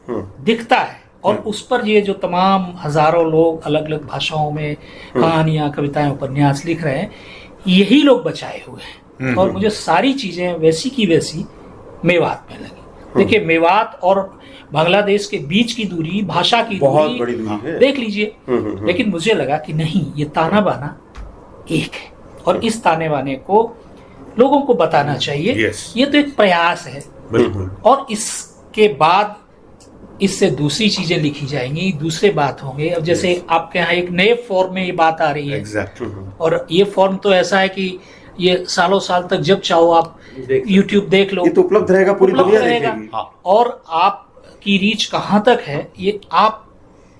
दिखता है, और उस पर ये जो तमाम हजारों लोग अलग अलग भाषाओं में कहानियां, कविताएं, उपन्यास लिख रहे हैं, यही लोग बचाए हुए हैं। और मुझे सारी चीजें वैसी की वैसी मेवात में लगी। देखिए, मेवात और बांग्लादेश के बीच की दूरी, भाषा की बहुत दूरी बड़ी दूरी है, देख लीजिए। लेकिन मुझे लगा कि नहीं, ये ताना बाना एक है, और इस ताने बाने को लोगों को बताना चाहिए। ये तो एक प्रयास है, और इसके बाद इससे दूसरी चीजें लिखी जाएंगी, दूसरे बात होंगे। अब जैसे आपके यहाँ एक नए फॉर्म में ये बात आ रही है, और ये फॉर्म तो ऐसा है कि ये सालों साल तक जब चाहो आप YouTube देख लो, ये तो उपलब्ध रहेगा, पूरी दुनिया देखेगी। और आपकी रीच कहाँ तक है, ये आप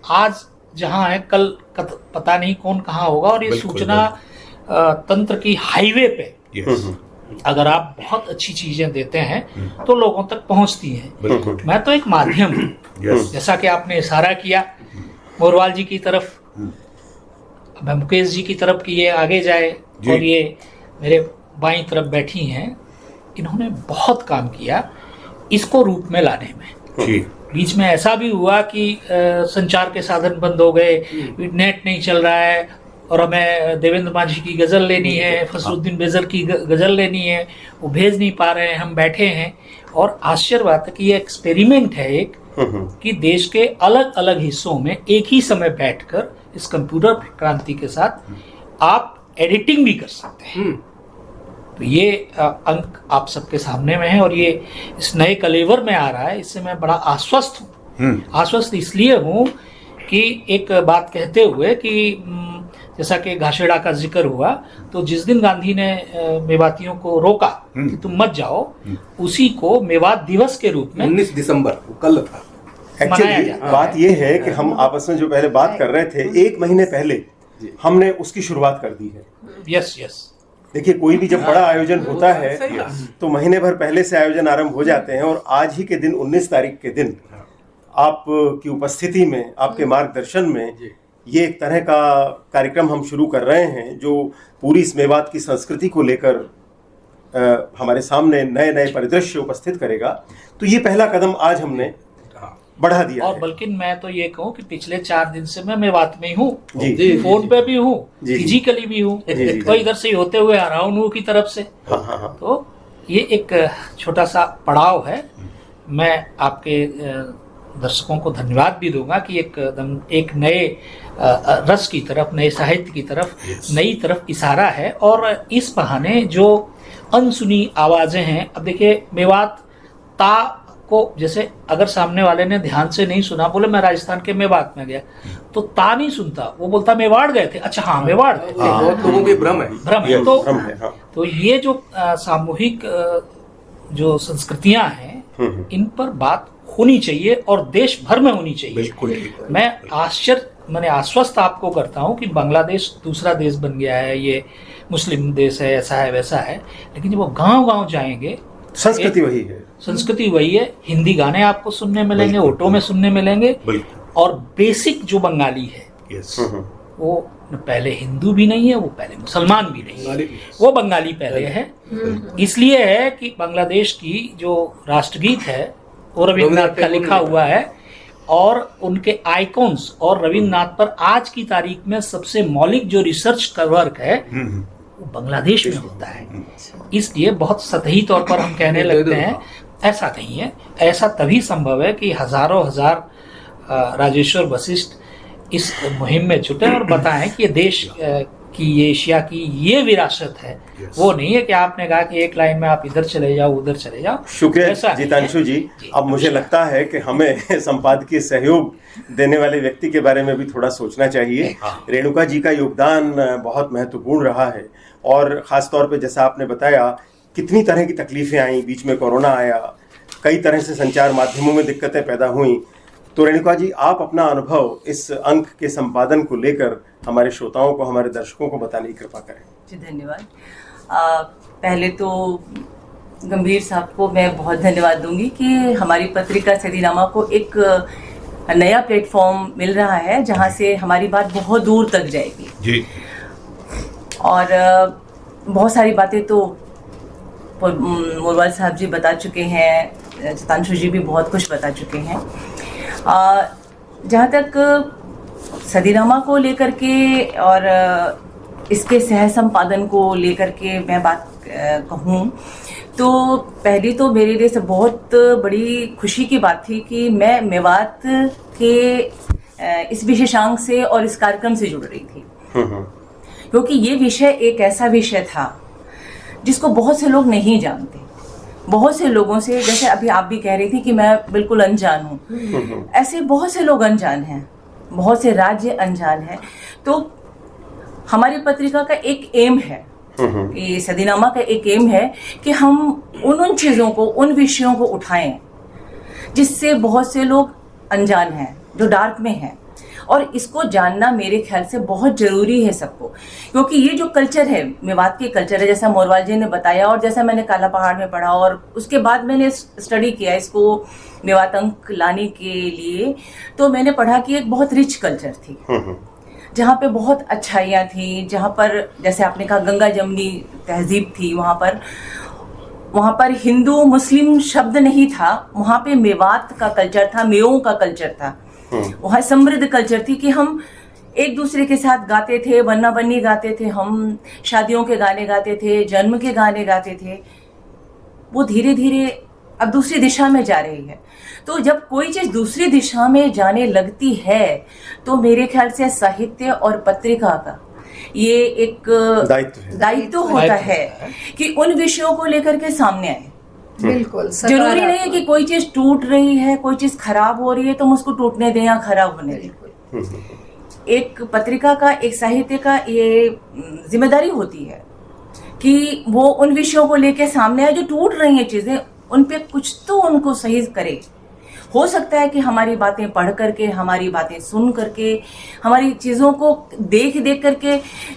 आज जहाँ है, कल पता नहीं कौन कहाँ होगा। और ये सूचना तंत्र की हाईवे पे अगर आप बहुत अच्छी चीजें देते हैं तो लोगों तक पहुंचती हैं। मैं तो एक माध्यम हूँ, जैसा कि आपने इशारा किया मोरवाल जी की तरफ, मैं मुकेश जी की तरफ कि ये आगे जाए, और ये मेरे बाईं तरफ बैठी हैं, इन्होंने बहुत काम किया इसको रूप में लाने में। बीच में ऐसा भी हुआ कि संचार के साधन बंद हो गए, नेट नहीं चल रहा है, और हमें देवेंद्र माझी की गज़ल लेनी है, फसरुद्दीन बेजर की गज़ल लेनी है, वो भेज नहीं पा रहे हैं, हम बैठे हैं। और आश्चर्य बात है कि ये एक्सपेरिमेंट है एक, कि देश के अलग अलग हिस्सों में एक ही समय बैठकर इस कंप्यूटर क्रांति के साथ आप एडिटिंग भी कर सकते हैं। तो ये अंक आप सबके सामने में है, और ये इस नए कलेवर में आ रहा है, इससे मैं बड़ा आश्वस्त हूँ। आश्वस्त इसलिए हूँ कि एक बात कहते हुए कि जैसा कि घाशेड़ा का जिक्र हुआ, तो जिस दिन गांधी ने मेवातियों को रोका कि तुम मत जाओ, उसी को मेवात दिवस के रूप में 19 दिसंबर कल था। एक्चुअली बात ये है कि हम आपस में जो पहले बात कर रहे थे, 1 महीने पहले हमने उसकी शुरुआत कर दी है। यस। देखिए, कोई भी जब बड़ा आयोजन होता है तो महीने भर पहले से आयोजन आरंभ हो जाते हैं, और आज ही के दिन 19 तारीख के दिन आपकी उपस्थिति में, आपके मार्गदर्शन में ये एक तरह का कार्यक्रम हम शुरू कर रहे हैं, जो पूरी इस मेवात की संस्कृति को लेकर हमारे सामने नए नए परिदृश्य उपस्थित करेगा। तो ये पहला कदम आज हमने बढ़ा दिया और है। बल्कि मैं तो ये कहूँ कि पिछले 4 दिन से मैं मेवात में ही हूँ, फोन जी, पे भी हूँ, जी, फिजिकली भी हूँ, तो इधर से होते हुए आ रहा हूँ की तरफ से। तो ये एक छोटा सा पड़ाव है। मैं आपके दर्शकों को धन्यवाद भी दूंगा कि एक नए रस की तरफ, नए साहित्य की तरफ, नई तरफ इशारा है। और इस बहाने जो अनसुनी आवाजें हैं, अब देखिए मेवात ता को, जैसे अगर सामने वाले ने ध्यान से नहीं सुना, बोले मैं राजस्थान के मेवात में गया, तो ता नहीं सुनता, वो बोलता मेवाड़ गए थे। अच्छा हाँ, मेवाड़ गए थे। बहुत लोगों के भ्रम है। तो ये जो सामूहिक जो संस्कृतियां हैं, इन पर बात होनी चाहिए और देश भर में होनी चाहिए। बिल्कुल। मैंने आश्वस्त आपको करता हूं कि बांग्लादेश दूसरा देश बन गया है, ये मुस्लिम देश है, ऐसा है वैसा है, लेकिन जब वो गांव-गांव जाएंगे, संस्कृति वही है। संस्कृति वही है। हिंदी गाने आपको सुनने मिलेंगे, ऑटो में सुनने मिलेंगे, और बेसिक जो बंगाली है, वो पहले हिंदू भी नहीं है, वो पहले मुसलमान भी नहीं है, वो बंगाली पहले है। इसलिए है कि बांग्लादेश की जो राष्ट्रगीत है वो रविन्द्रनाथ का लिखा हुआ है, और उनके आइकॉन्स, और रविन्द्रनाथ पर आज की तारीख में सबसे मौलिक जो रिसर्च का वर्क है वो बांग्लादेश में होता है। इसलिए बहुत सतही तौर पर हम कहने लगते हैं, ऐसा नहीं है। ऐसा तभी संभव है कि हजारों हजार राजेश्वर वशिष्ठ इस मुहिम में जुटे और बताएं कि ये देश की, ये एशिया की ये विरासत है। वो नहीं है कि आपने कहा कि एक लाइन में आप इधर चले जाओ, उधर चले जाओ। शुक्रिया जीतांशु जी। अब मुझे लगता है कि हमें संपादकीय सहयोग देने वाले व्यक्ति के बारे में भी थोड़ा सोचना चाहिए। रेणुका जी का योगदान बहुत महत्वपूर्ण रहा है, और ख़ास तौर पे जैसा आपने बताया कितनी तरह की तकलीफ़ें आई, बीच में कोरोना आया, कई तरह से संचार माध्यमों में दिक्कतें पैदा हुई। तो रेणुका जी, आप अपना अनुभव इस अंक के संपादन को लेकर हमारे श्रोताओं को, हमारे दर्शकों को बताने की कृपा करें। जी धन्यवाद। पहले तो गंभीर साहब को मैं बहुत धन्यवाद दूंगी कि हमारी पत्रिका सदीनामा को एक नया प्लेटफॉर्म मिल रहा है जहाँ से हमारी बात बहुत दूर तक जाएगी जी। और बहुत सारी बातें तो मोरवाल साहब जी बता चुके हैं, जितांशु जी भी बहुत कुछ बता चुके हैं। जहाँ तक सदीनामा को लेकर के और इसके सह संपादन को लेकर के मैं बात कहूँ तो पहली तो मेरे लिए सब बहुत बड़ी खुशी की बात थी कि मैं मेवात के इस विशेषांक से और इस कार्यक्रम से जुड़ रही थी, क्योंकि ये विषय एक ऐसा विषय था जिसको बहुत से लोग नहीं जानते। बहुत से लोगों से, जैसे अभी आप भी कह रही थी कि मैं बिल्कुल अनजान हूँ, ऐसे बहुत से लोग अनजान हैं, बहुत से राज्य अनजान हैं। तो हमारी पत्रिका का एक एम है, ये सदीनामा का एक एम है कि हम उन चीज़ों को, उन विषयों को उठाएं जिससे बहुत से लोग अनजान हैं, जो डार्क में हैं, और इसको जानना मेरे ख्याल से बहुत ज़रूरी है सबको, क्योंकि ये जो कल्चर है, मेवात की कल्चर है, जैसा मोरवाल जी ने बताया और जैसा मैंने काला पहाड़ में पढ़ा और उसके बाद मैंने स्टडी किया इसको मेवात अंक लाने के लिए, तो मैंने पढ़ा कि एक बहुत रिच कल्चर थी जहाँ पे बहुत अच्छाइयाँ थी, जहाँ पर जैसे आपने कहा गंगा जमनी तहजीब थी, वहाँ पर हिंदू मुस्लिम शब्द नहीं था, वहाँ पे मेवात का कल्चर था, मेओं का कल्चर था, वहाँ समृद्ध कल्चर थी कि हम एक दूसरे के साथ गाते थे, बन्ना बन्नी गाते थे, हम शादियों के गाने गाते थे, जन्म के गाने गाते थे। वो धीरे धीरे अब दूसरी दिशा में जा रही है। तो जब कोई चीज़ दूसरी दिशा में जाने लगती है तो मेरे ख्याल से साहित्य और पत्रिका का ये एक दायित्व होता है कि उन विषयों को लेकर के सामने आए। बिल्कुल, जरूरी नहीं है कि कोई चीज टूट रही है, कोई चीज खराब हो रही है तो हम उसको टूटने दें या खराब होने दें। एक पत्रिका का, एक साहित्य का ये जिम्मेदारी होती है कि वो उन विषयों को लेके सामने आए जो टूट रही हैं चीजें, उन पे कुछ तो उनको सही करे। हो सकता है कि हमारी बातें पढ़ करके, हमारी बातें सुन करके, हमारी चीज़ों को देख करके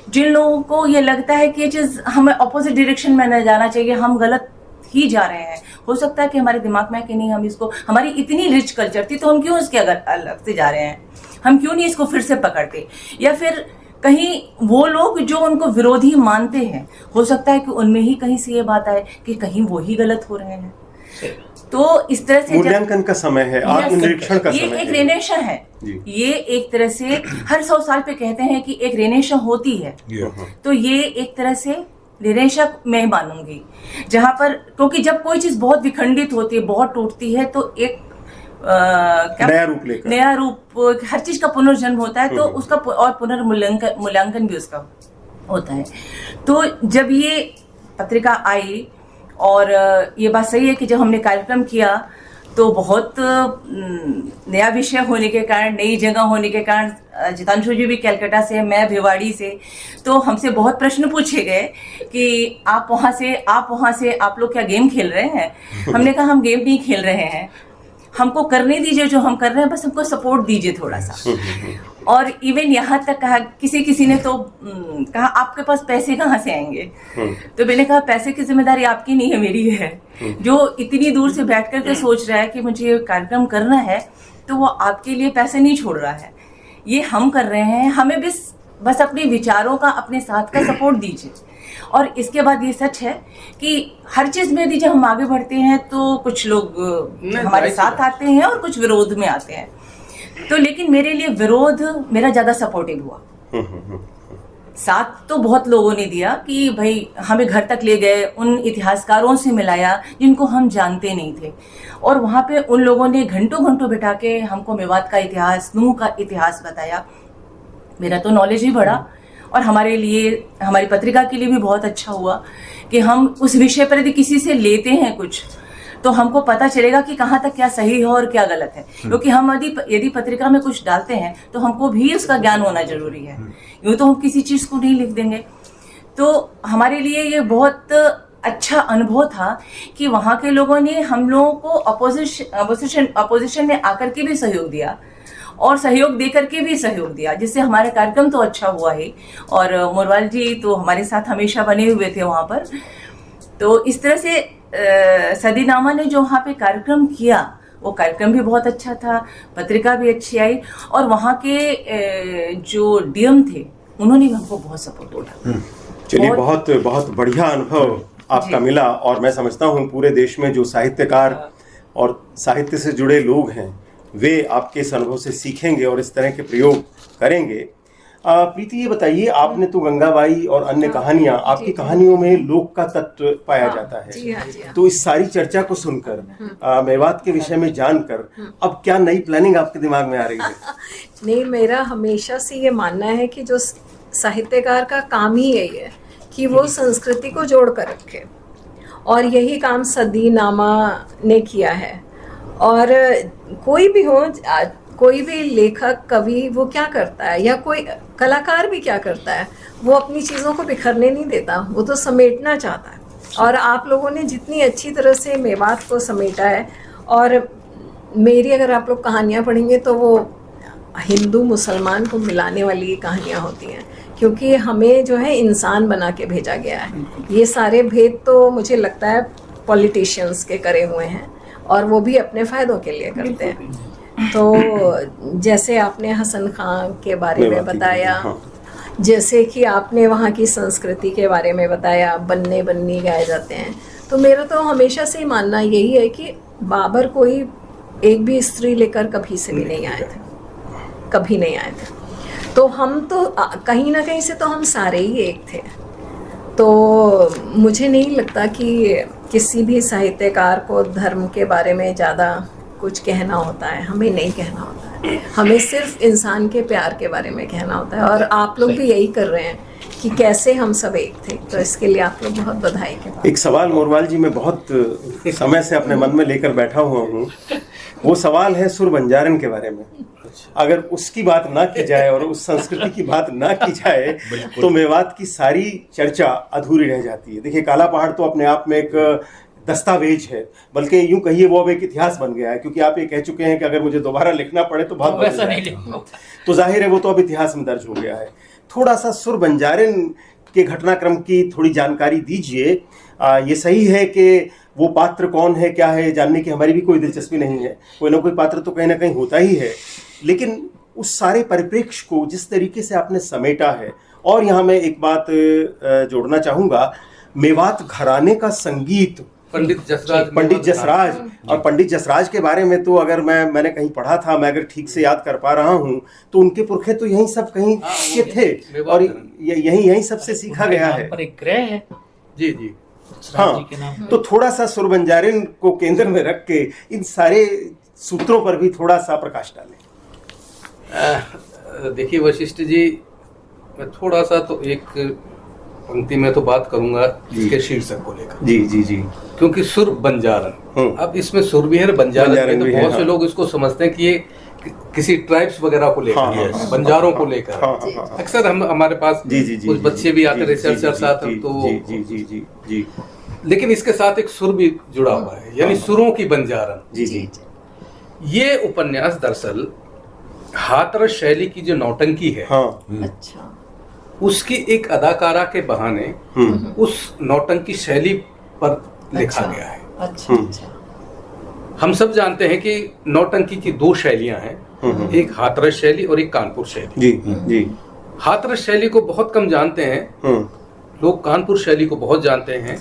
जिन लोगों को ये लगता है कि ये चीज़ हमें अपोजिट डायरेक्शन में न जाना चाहिए, हम गलत ही जा रहे हैं, हो सकता है कि हमारे दिमाग में कि नहीं, हम इसको, हमारी इतनी रिच कल्चर थी तो हम क्यों इसके अलग से जा रहे हैं, हम क्यों नहीं इसको फिर से पकड़ते। या फिर कहीं वो लोग जो उनको विरोधी मानते हैं, हो सकता है कि उनमें ही कहीं से ये बात आए कि कहीं वो ही गलत हो रहे हैं। तो इस तरह से मूल्यांकन का समय है, आत्मनिरीक्षण का समय है, ये एक रेनेशन है। ये एक तरह से हर 100 साल पे कहते हैं कि एक रेनेशन होती है, तो ये एक तरह से रेनेशक मैं मानूंगी, जहां पर, क्योंकि जब कोई चीज बहुत विखंडित होती है, बहुत टूटती है, तो एक नया रूप हर चीज का पुनर्जन्म होता है, तो उसका और पुनर्मूल्यांकन भी उसका होता है। तो जब ये पत्रिका आई, और ये बात सही है कि जब हमने कार्यक्रम किया तो बहुत नया विषय होने के कारण, नई जगह होने के कारण, जितांशु जी भी कलकत्ता से, मैं भिवाड़ी से, तो हमसे बहुत प्रश्न पूछे गए कि आप वहाँ से आप लोग क्या गेम खेल रहे हैं। हमने कहा हम गेम नहीं खेल रहे हैं, हमको करने दीजिए जो हम कर रहे हैं, बस हमको सपोर्ट दीजिए थोड़ा सा। और इवन यहाँ तक कहा, किसी ने तो कहा आपके पास पैसे कहाँ से आएंगे, तो मैंने कहा पैसे की जिम्मेदारी आपकी नहीं है, मेरी है। जो इतनी दूर से बैठ करके सोच रहा है कि मुझे ये कार्यक्रम करना है, तो वो आपके लिए पैसे नहीं छोड़ रहा है, ये हम कर रहे हैं। हमें बस अपने विचारों का, अपने साथ का सपोर्ट दीजिए। और इसके बाद ये सच है कि हर चीज में यदि जब हम आगे बढ़ते हैं तो कुछ लोग हमारे साथ आते हैं और कुछ विरोध में आते हैं। तो लेकिन मेरे लिए विरोध मेरा ज्यादा सपोर्टिव हुआ। साथ तो बहुत लोगों ने दिया कि भाई हमें घर तक ले गए, उन इतिहासकारों से मिलाया जिनको हम जानते नहीं थे, और वहाँ पे उन लोगों ने घंटों घंटों बिठा के हमको मेवात का इतिहास, नूह का इतिहास बताया। मेरा तो नॉलेज ही बढ़ा, और हमारे लिए, हमारी पत्रिका के लिए भी बहुत अच्छा हुआ कि हम उस विषय पर यदि किसी से लेते हैं कुछ, तो हमको पता चलेगा कि कहाँ तक क्या सही है और क्या गलत है। क्योंकि हम यदि पत्रिका में कुछ डालते हैं तो हमको भी उसका ज्ञान होना जरूरी है, यूँ तो हम किसी चीज़ को नहीं लिख देंगे। तो हमारे लिए ये बहुत अच्छा अनुभव था कि वहाँ के लोगों ने हम लोगों को अपोजिशन में आकर के भी सहयोग दिया, और सहयोग दे करके भी सहयोग दिया, जिससे हमारा कार्यक्रम तो अच्छा हुआ ही। और मोरवाल जी तो हमारे साथ हमेशा बने हुए थे वहाँ पर। तो इस तरह से सदीनामा ने जो वहाँ पे कार्यक्रम किया वो कार्यक्रम भी बहुत अच्छा था, पत्रिका भी अच्छी आई, और वहाँ के जो डीएम थे उन्होंने भी हमको बहुत सपोर्ट किया। चलिए, बहुत बहुत बढ़िया अनुभव आपका मिला, और मैं समझता हूँ पूरे देश में जो साहित्यकार और साहित्य से जुड़े लोग हैं वे आपके इस अनुभव से सीखेंगे और इस तरह के प्रयोग करेंगे। प्रीति, ये बताइए, आपने तो गंगाबाई और अन्य कहानियां, आपकी कहानियों में लोक का तत्व पाया जाता है। जी हाँ, जी हाँ। तो इस सारी चर्चा को सुनकर, मेवात के विषय में जानकर, अब क्या नई प्लानिंग आपके दिमाग में आ रही है? नहीं, मेरा हमेशा से ये मानना है कि जो साहित्यकार का काम ही यही है कि वो संस्कृति को जोड़ कर रखे, और यही काम सदीनामा ने किया है। और कोई भी हो, कोई भी लेखक, कवि, वो क्या करता है, या कोई कलाकार भी क्या करता है, वो अपनी चीज़ों को बिखरने नहीं देता, वो तो समेटना चाहता है। और आप लोगों ने जितनी अच्छी तरह से मेवात को समेटा है, और मेरी अगर आप लोग कहानियाँ पढ़ेंगे तो वो हिंदू मुसलमान को मिलाने वाली कहानियाँ होती हैं, क्योंकि हमें जो है इंसान बना के भेजा गया है। ये सारे भेद तो मुझे लगता है पॉलिटिशियंस के करे हुए हैं, और वो भी अपने फ़ायदों के लिए करते हैं। तो जैसे आपने हसन खां के बारे में बताया, जैसे कि आपने वहाँ की संस्कृति के बारे में बताया, बन्ने बन्नी गाए जाते हैं, तो मेरा तो हमेशा से ही मानना यही है कि बाबर कोई एक भी स्त्री लेकर कभी से भी नहीं आए थे, कभी नहीं आए थे। तो हम तो कहीं ना कहीं से तो हम सारे ही एक थे। तो मुझे नहीं लगता कि किसी भी साहित्यकार को धर्म के बारे में ज़्यादा कुछ कहना होता है, हमें नहीं कहना होता है, हमें सिर्फ इंसान के प्यार के बारे में कहना होता है। और आप लोग भी यही कर रहे हैं कि कैसे हम सब एक थे, तो इसके लिए आप लोग बहुत बधाई के बाद। एक सवाल मोरवाल जी मैं बहुत समय से अपने मन में लेकर बैठा हुआ हूँ, वो सवाल है सुर बंजारन के बारे में। अगर उसकी बात ना की जाए और उस संस्कृति की बात ना की जाए तो मेवात की सारी चर्चा अधूरी रह जाती है। देखिए, काला पहाड़ तो अपने आप में एक दस्तावेज है, बल्कि यूं कहिए वो अब एक इतिहास बन गया है, क्योंकि आप ये कह चुके हैं कि अगर मुझे दोबारा लिखना पड़े तो बहुत वैसा नहीं लिखूंगा, तो जाहिर है वो तो अब इतिहास में दर्ज हो गया है। थोड़ा सा सुर बंजारन के घटनाक्रम की थोड़ी जानकारी दीजिए। ये सही है कि वो पात्र कौन है, क्या है, जानने की हमारी भी कोई दिलचस्पी नहीं है, कोई ना कोई पात्र तो कहीं ना कहीं होता ही है, लेकिन उस सारे परिप्रेक्ष्य को जिस तरीके से आपने समेटा है। और यहाँ मैं एक बात जोड़ना चाहूँगा, मेवात घराने का संगीत, पंडित जसराज, और पंडित जसराज के बारे में तो अगर मैंने कहीं पढ़ा था, मैं अगर ठीक से याद कर पा रहा हूँ, तो उनके पुरखे तो यहीं सब कहीं के थे, और यहीं सबसे सीखा गया है। पर एक ग्रह है। जी जी, हाँ, तो थोड़ा सा सुर बंजारन को केंद्र में रख के इन सारे सूत्रों पर भी थोड़ा सा प्रकाश डालें। देखिए वशिष्ठ जी, मैं थोड़ा सा तो एक पंक्ति में तो बात करूंगा इसके शीर्षक को लेकर। जी जी जी, क्योंकि सुर बंजारन, अब इसमें सुर भी है, बंजारन भी, तो बहुत से लोग इसको समझते हैं कि ये किसी ट्राइब्स वगैरह को लेकर, बंजारों को लेकर। अक्सर हमारे पास कुछ बच्चे भी आते, रिसर्चर्स आते, तो लेकिन इसके साथ एक सुर भी जुड़ा हुआ है, यानी सुरों की बंजारन। जी जी, ये उपन्यास दरअसल हाथरस शैली की जो नौटंकी है, अच्छा, उसकी एक अदाकारा के बहाने उस नौटंकी शैली पर लिखा गया है। अच्छा अच्छा। हम सब जानते हैं कि नौटंकी की दो शैलियां हैं, एक हाथरस शैली और एक कानपुर शैली। जी जी, हाथरस शैली को बहुत कम जानते हैं लोग, कानपुर शैली को बहुत जानते हैं,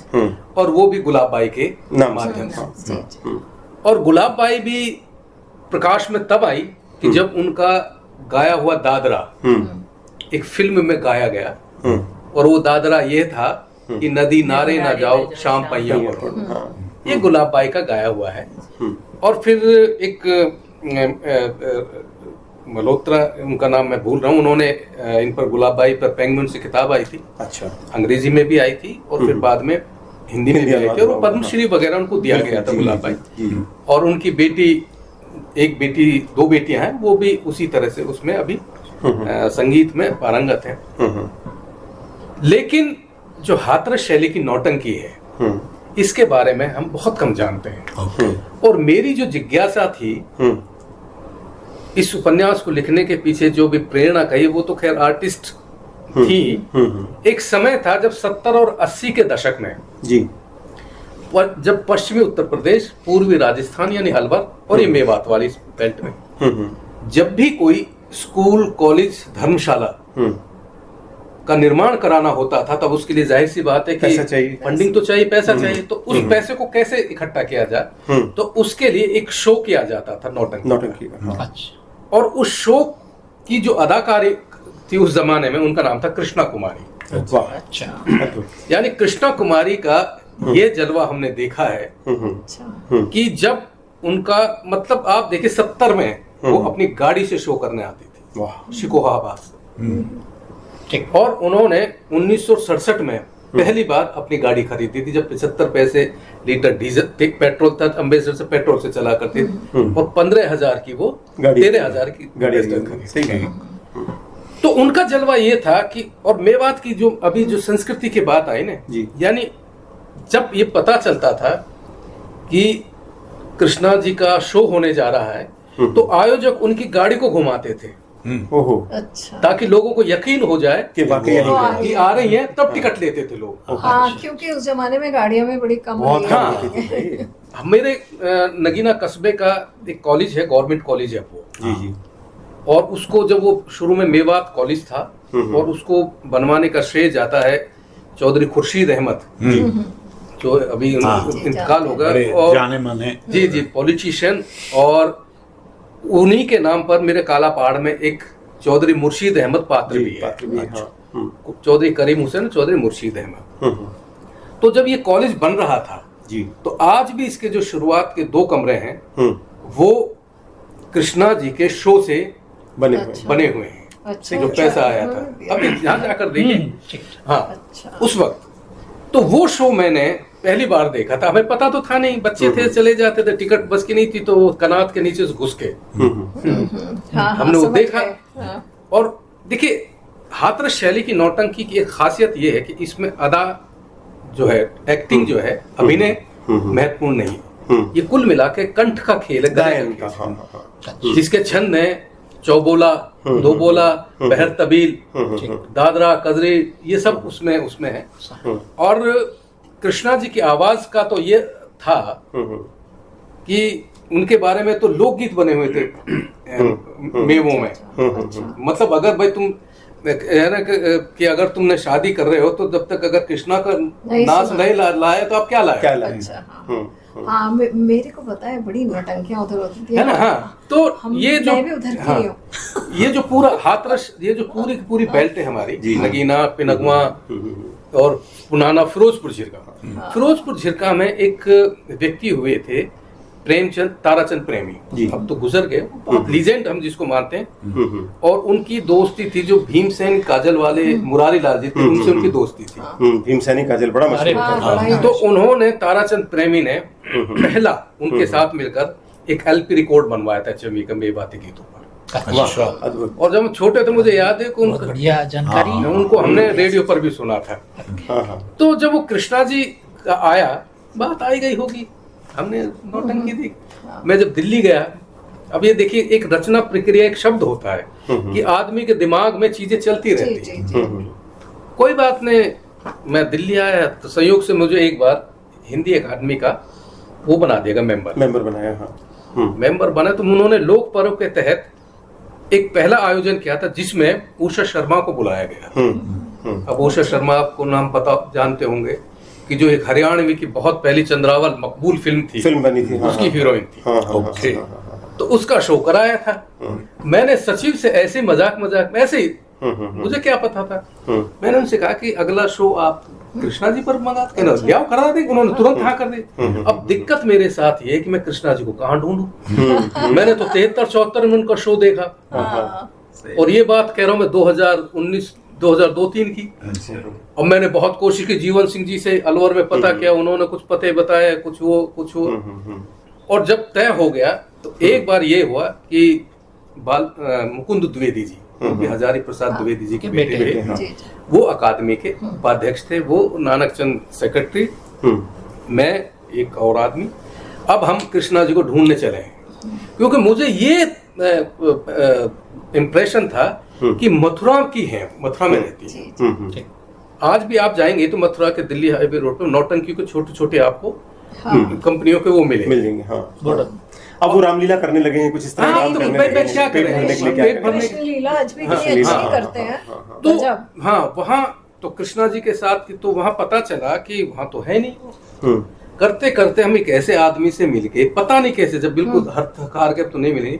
और वो भी गुलाब बाई के माध्यम से। और गुलाब बाई भी प्रकाश में तब आई कि जब उनका गाया हुआ दादरा एक फिल्म में गाया गया, और वो दादरा ये था कि नदी नारे ना जाओ शाम पैया पढ़ो, ये गुलाब बाई का गाया हुआ है। और फिर एक मल्होत्रा, उनका नाम मैं भूल रहा हूँ, उन्होंने इन पर गुलाब बाई पर पेंगुइन से किताब आई थी। अच्छा, अंग्रेजी में भी आई थी और फिर बाद में हिंदी में भी आई थी, और वो पद्मश्री वगैरह उनको दिया गया था गुलाब बाई। और उनकी बेटी, एक बेटी, दो बेटियां हैं, वो भी उसी तरह से उसमें अभी संगीत में पारंगत है। लेकिन जो हाथरस शैली की नौटंकी है, इसके बारे में हम बहुत कम जानते हैं। और मेरी जो जिज्ञासा थी इस उपन्यास को लिखने के पीछे, जो भी प्रेरणा कही, वो तो खैर आर्टिस्ट थी। एक समय था जब 70 और 80 के दशक में जब पश्चिमी उत्तर प्रदेश, पूर्वी राजस्थान यानी अलवर और ये मेवात वाली बेल्ट में जब भी कोई स्कूल, कॉलेज, धर्मशाला का निर्माण कराना होता था, तब उसके लिए जाहिर सी बात है कि फंडिंग तो चाहिए, पैसा चाहिए। तो उस पैसे को कैसे इकट्ठा किया जाए, तो उसके लिए एक शो किया जाता था नौटंकी का। और उस शो की जो अदाकारी थी उस जमाने में, उनका नाम था कृष्णा कुमारी। अच्छा। यानी कृष्णा कुमारी का ये जलवा हमने देखा है कि जब उनका मतलब आप देखिए 70 में वो अपनी गाड़ी से शो करने आती थी शिकोहाबाद से, और उन्होंने 1967 में पहली बार अपनी गाड़ी खरीदी थी जब 75 पैसे लीटर डीजल पेट्रोल था, अम्बेसडर से पेट्रोल से चला करती थी, और 15,000 की वो 13,000 की गाड़ी खरीदी। तो उनका जलवा ये था कि, और मेवात की जो अभी जो संस्कृति की बात आई ना, यानी जब ये पता चलता था कि कृष्णा जी का शो होने जा रहा है, तो आयोजक उनकी गाड़ी को घुमाते थे। अच्छा। ताकि लोगों को यकीन हो जाए कि वाकई आ रही हैं, तब टिकट लेते थे लोग। हाँ, क्योंकि उस जमाने में गाड़ियां भी बड़ी कम थी। मेरे नगीना कस्बे का एक कॉलेज है, गवर्नमेंट कॉलेज है वो, और उसको जब वो शुरू में मेवात कॉलेज था, और उसको बनवाने का श्रेय जाता है चौधरी खुर्शीद अहमद, जो अभी इंतकाल हो गया, और जाने माने जी पॉलिटिशियन। और उन्हीं के नाम पर मेरे काला पहाड़ में एक चौधरी मुर्शीद अहमद पात्र भी है, चौधरी करीम हुसैन, चौधरी मुर्शीद अहमद। तो जब ये कॉलेज बन रहा था जी, तो आज भी इसके जो शुरुआत के 2 कमरे हैं वो कृष्णा जी के शो से बने हुए हैं। अच्छा, जो पैसा आया था, अभी यहाँ जाकर देखिए। हाँ, उस वक्त तो वो शो मैंने पहली बार देखा था। हमें पता तो था नहीं, बच्चे थे, चले जाते थे, टिकट बस की नहीं थी, तो कनात के नीचे से घुस के हमने वो देखा। और देखिए, हाथरस शैली की नौटंकी की एक खासियत ये है कि इसमें अदा जो है, एक्टिंग जो है, अभिनय महत्वपूर्ण नहीं, ये कुल मिला के कंठ का खेल है, गायन का, जिसके छंद है चौबोला, दो बोला, बहर तबील, दादरा, कजरी, ये सब उसमें है। और कृष्णा जी की आवाज का तो ये था कि उनके बारे में तो लोकगीत बने हुए थे मेवों में। मतलब अगर भाई तुम है ना कि अगर तुमने शादी कर रहे हो, तो जब तक अगर कृष्णा का नाच नहीं लाए तो आप क्या लाए। हाँ, मेरे को पता है, बड़ी नौटंकियां उधर होती थी, है ना। हाँ, तो ये जो उधर ये जो पूरा हाथरस, ये जो पूरी बेल्ट है हमारी, नगीना, पिनगवा और पुनाना, फिरोजपुर झिरका। फिरोजपुर झिरका में एक व्यक्ति हुए थे प्रेमचंद, ताराचंद प्रेमी, अब तो गुजर गए, बहुत लीजेंड हम जिसको मानते हैं। और उनकी दोस्ती थी जो भीमसेन काजल वाले मुरारी लाल जी थे, उनसे उनकी दोस्ती थी। भीमसेनी काजल बड़ा मशहूर। तो उन्होंने, ताराचंद प्रेमी ने पहला उनके साथ मिलकर एक LP रिकॉर्ड बनवाया था चमी का मेवाती गीतों पर। और जब हम छोटे थे, मुझे याद है कि बढ़िया जानकारी, उनको हमने रेडियो पर भी सुना था। तो जब वो कृष्णा जी का आया, बात आई गई होगी, हमने नौटंकी दी। मैं जब दिल्ली गया, अब ये देखिए, एक रचना प्रक्रिया, एक शब्द होता है कि आदमी के दिमाग में चीजें चलती रहती हैं। कोई बात नहीं, मैं दिल्ली आया तो संयोग से मुझे एक बार हिंदी अकादमी का वो बना देगा मेंबर बनाया। हाँ, मेंबर बना। तो उन्होंने लोक पर्व के तहत एक पहला आयोजन किया था जिसमें उषा शर्मा को बुलाया गया। अब उषा शर्मा आपको नाम पता जानते होंगे कि जो एक हरियाणवी की बहुत पहली चंद्रावल मकबूल फिल्म बनी थी, उसकी हीरोइन थी। तो उसका शो कराया था। मैंने सचिव से ऐसे मजाक में, ऐसे ही, मुझे क्या पता था, मैंने उनसे कहा कि अगला शो आप कृष्णा जी पर मंगा ब्याह करा दें। उन्होंने तुरंत हाँ कर दी। अब दिक्कत मेरे साथ ये है कि मैं कृष्णा जी को कहाँ ढूंढूं। मैंने तो 73-74 में उनका शो देखा, और ये बात कह रहा हूँ मैं 2019-2002-03 की। और मैंने बहुत कोशिश की, जीवन सिंह जी से अलवर में पता किया, उन्होंने कुछ पते बताए, कुछ वो। और जब तय हो गया, तो एक बार ये हुआ कि मुकुंद द्विवेदी जी, हजारी प्रसाद द्विवेदी जी के बेटे, वो अकादमी के उपाध्यक्ष थे, वो नानक चंद सेक्रेटरी, मैं एक और आदमी। अब हम कृष्णा जी को ढूंढने चले हैं, क्योंकि मुझे ये इम्प्रेशन था कि मथुरा की है, मथुरा में रहती है। आज भी आप जाएंगे तो मथुरा के दिल्ली हाईवे रोड पर नौटंकी के छोटे छोटे आपको कंपनियों के वो मिले। मिलेंगे। हाँ, अब वो रामलीला करने लगे हैं, कुछ इस तरह काम करने लगे हैं, क्या पेट करें, भरने के लिए क्या पेट भरने करें। कृष्ण लीला आज भी हाँ, कितनी लीला, अच्छी हाँ, करते हैं। तो गजब। हाँ, वहाँ तो कृष्णा जी के साथ की तो वहाँ पता चला कि वहाँ तो है नहीं। हम्म, करते करते हम एक ऐसे आदमी से मिल के, पता नहीं कैसे, जब बिल्कुल हर थकार के तो नहीं मिले,